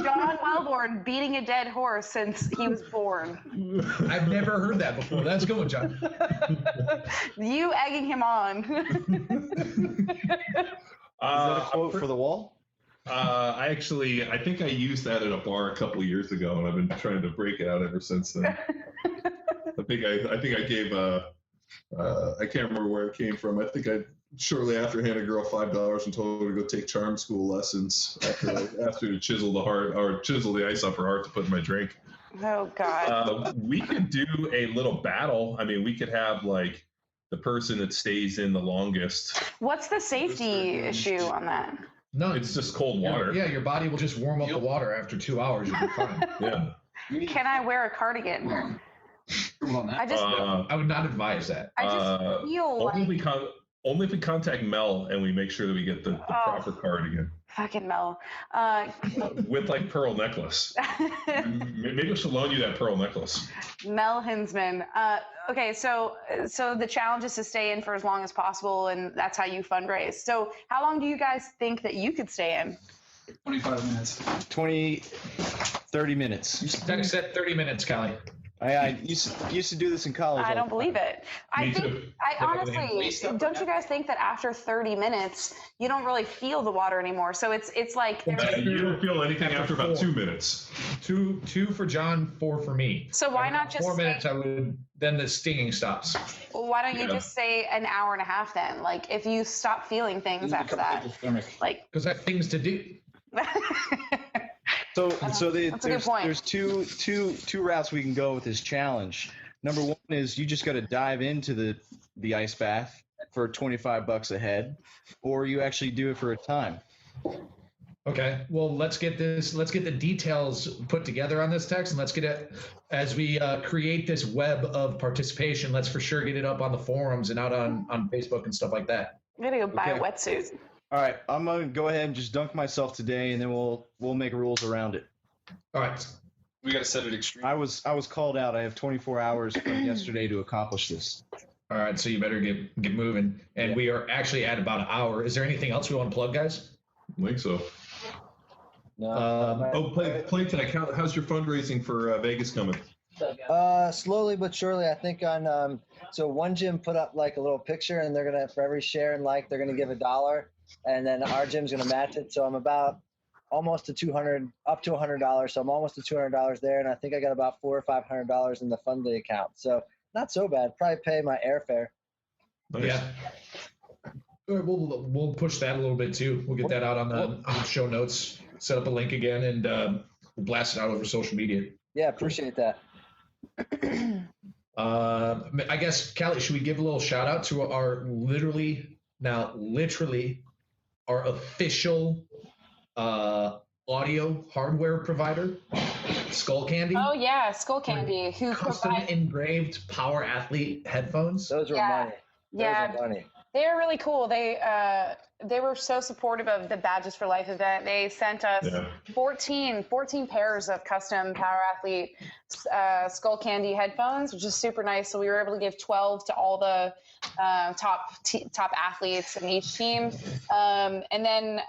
John Welborn beating a dead horse since he was born. I've never heard that before. That's good one, John. You egging him on. Is that a quote for the wall? I think I used that at a bar a couple of years ago, and I've been trying to break it out ever since then. I think I gave I can't remember where it came from. I think I shortly after handed a girl $5 and told her to go take charm school lessons after to chisel the heart or chisel the ice off her heart to put in my drink. Oh God. We could do a little battle. I mean, we could have like the person that stays in the longest. What's the safety issue on that? No, It's just cold water. Yeah, your body will just warm up the water after 2 hours. You'll be fine. Yeah. Can I wear a cardigan? I just I would not advise that. feel only like if we contact Mel and we make sure that we get the proper cardigan fucking Mel. with like pearl necklace. Maybe she'll loan you that pearl necklace. Mel Hinsman. Okay, so the challenge is to stay in for as long as possible, and that's how you fundraise. So how long do you guys think that you could stay in? 25 minutes. 30 minutes. Tex said 30 minutes, Callie. I used to do this in college. I don't believe it. Me too. I honestly, don't you guys think that after 30 minutes, you don't really feel the water anymore? So it's like. You don't feel anything after about 2 minutes. Two for John, 4 for me. So why not just 4 say- minutes? I would. Then the stinging stops. Well, why don't you just say an hour and a half then? Like if you stop feeling things after that, like. Because I have things to do. So That's a good point. there's two routes we can go with this challenge. Number one is you just got to dive into the ice bath for $25 a head, or you actually do it for a time. Okay. Well, let's get the details put together on this text, and let's get it as we create this web of participation. Let's for sure get it up on the forums and out on Facebook and stuff like that. I'm gonna go buy a Okay. wetsuit. All right, I'm gonna go ahead and just dunk myself today, and then we'll make rules around it. All right. We got to set it extreme. I was called out. I have 24 hours from yesterday to accomplish this. All right. So you better get moving. And we are actually at about an hour. Is there anything else we want to plug, guys? I think so. Playtech, how's your fundraising for Vegas coming? Slowly but surely, I think on so one gym put up like a little picture, and they're gonna, for every share and like, they're gonna give $1, and then our gym's gonna match it. So I'm about almost to $200, up to $100. So I'm almost to $200 there, and I think I got about $400 or $500 in the Fundly account. So not so bad. Probably pay my airfare. Nice. Yeah. All right, we'll push that a little bit too. We'll get that out on the show notes. Set up a link again, and we'll blast it out over social media. Yeah, appreciate that. I guess, Callie, should we give a little shout out to our literally our official audio hardware provider, Skull Candy? Oh yeah, Skull Candy, who Custom provides. engraved Power Athlete headphones. Those were Yeah. money. Yeah, Those were money. they're really cool. They were so supportive of the Badges for Life event. They sent us Yeah. 14 pairs of custom Power Athlete Skull Candy headphones, which is super nice. So we were able to give 12 to all the top athletes in each team, and then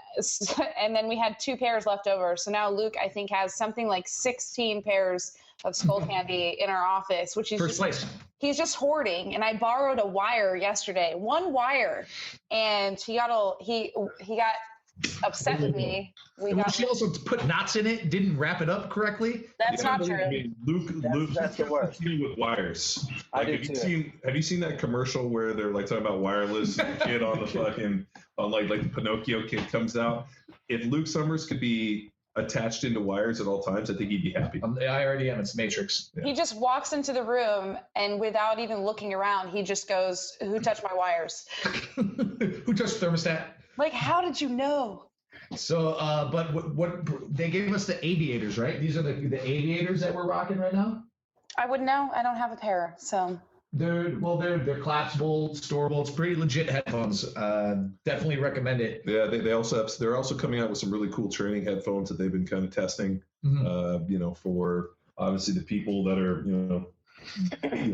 we had 2 pairs left over. So now Luke, I think, has something like 16 pairs of Skull Candy in our office, which is First place. he's just hoarding. And I borrowed a wire yesterday, one wire, and he got upset with me. She also put knots in it, didn't wrap it up correctly. That's not true. I mean, Luke, That's the worst. with wires. I Like, do have you seen that commercial where they're like talking about wireless? And the kid on the fucking like the Pinocchio kid comes out. If Luke Summers could be attached into wires at all times, I think he'd be happy. I already am. It's Matrix. He just walks into the room and without even looking around, he just goes, "Who touched my wires?" Who touched the thermostat? Like, how did you know? So, but what they gave us the aviators, right? These are the aviators that we're rocking right now. I wouldn't know. I don't have a pair, so. They're collapsible, storable. It's pretty legit headphones. Definitely recommend it. Yeah, they're also coming out with some really cool training headphones that they've been kind of testing. Mm-hmm. For obviously the people that are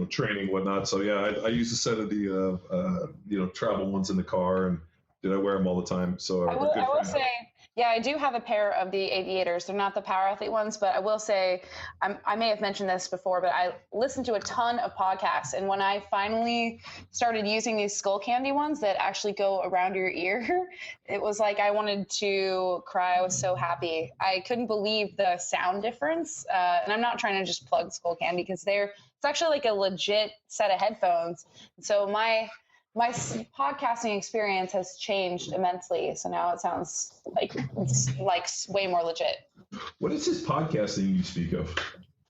training and whatnot. So yeah, I use a set of the travel ones in the car, and I wear them all the time. So I will say, yeah, I do have a pair of the aviators. They're not the Power Athlete ones, but I will say, I may have mentioned this before, but I listened to a ton of podcasts. And when I finally started using these Skull Candy ones that actually go around your ear, it was like I wanted to cry. I was so happy. I couldn't believe the sound difference. And I'm not trying to just plug Skull Candy because it's actually like a legit set of headphones. So my podcasting experience has changed immensely. So now it sounds like it's like way more legit. What is this podcasting you speak of?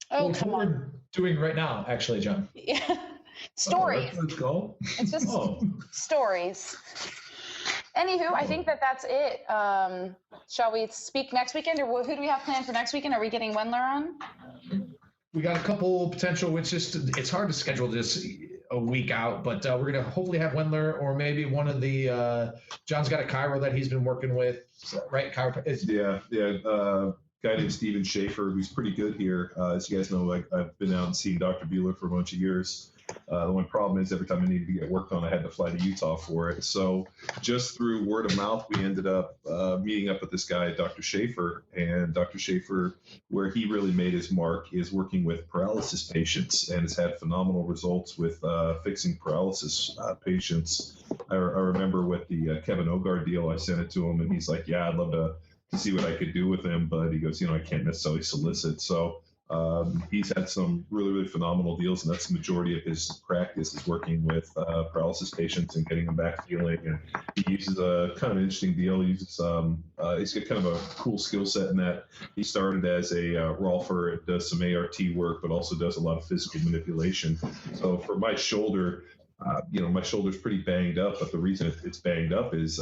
Oh, Well, come what on. we're doing right now, actually, John. Yeah. Oh, Stories. that's what it's called? It's just stories. Anywho, I think that's it. Shall we speak next weekend, or who do we have planned for next weekend? Are we getting Wendler on? We got a couple potential. It's hard to schedule this a week out, but we're gonna hopefully have Wendler, or maybe one of the John's got a chiro that he's been working with, right? Guy named Steven Schaefer, who's pretty good here. As you guys know, I've been out and seen Dr. Bueller for a bunch of years. The one problem is every time I needed to get work on, I had to fly to Utah for it. So just through word of mouth, we ended up meeting up with this guy, Dr. Schaefer. And Dr. Schaefer, where he really made his mark is working with paralysis patients, and has had phenomenal results with fixing paralysis patients. I remember with the Kevin Ogard deal, I sent it to him, and he's like, yeah, I'd love to see what I could do with him. But he goes, I can't necessarily solicit. So he's had some really, really phenomenal deals, and that's the majority of his practice is working with paralysis patients and getting them back feeling. And he uses a kind of an interesting deal. He uses he's got kind of a cool skill set in that he started as a rolfer, does some ART work, but also does a lot of physical manipulation. So for my shoulder, my shoulder's pretty banged up, but the reason it's banged up is,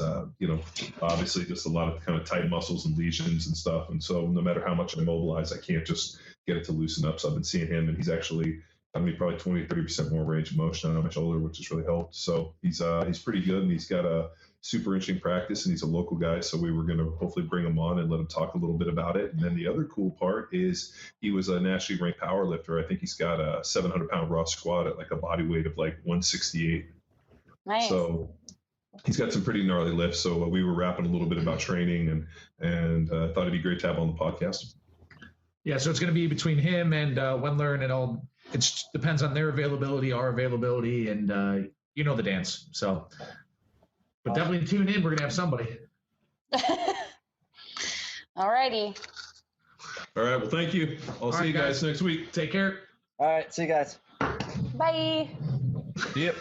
obviously just a lot of kind of tight muscles and lesions and stuff. And so no matter how much I mobilize, I can't just get it to loosen up. So I've been seeing him, and he's actually, probably 20-30% more range of motion on my shoulder, which has really helped. So he's pretty good, and he's got a super interesting practice, and he's a local guy. So we were going to hopefully bring him on and let him talk a little bit about it. And then the other cool part is he was a nationally ranked power lifter. I think he's got a 700-pound raw squat at like a body weight of like 168. Nice. So he's got some pretty gnarly lifts. So we were rapping a little bit about training, and thought it'd be great to have on the podcast. Yeah, so it's going to be between him and Wendler, and it depends on their availability, our availability, and the dance. So, but definitely tune in. We're going to have somebody. All righty. All right. Well, thank you. I'll see you guys next week. Take care. All right. See you guys. Bye. Yep.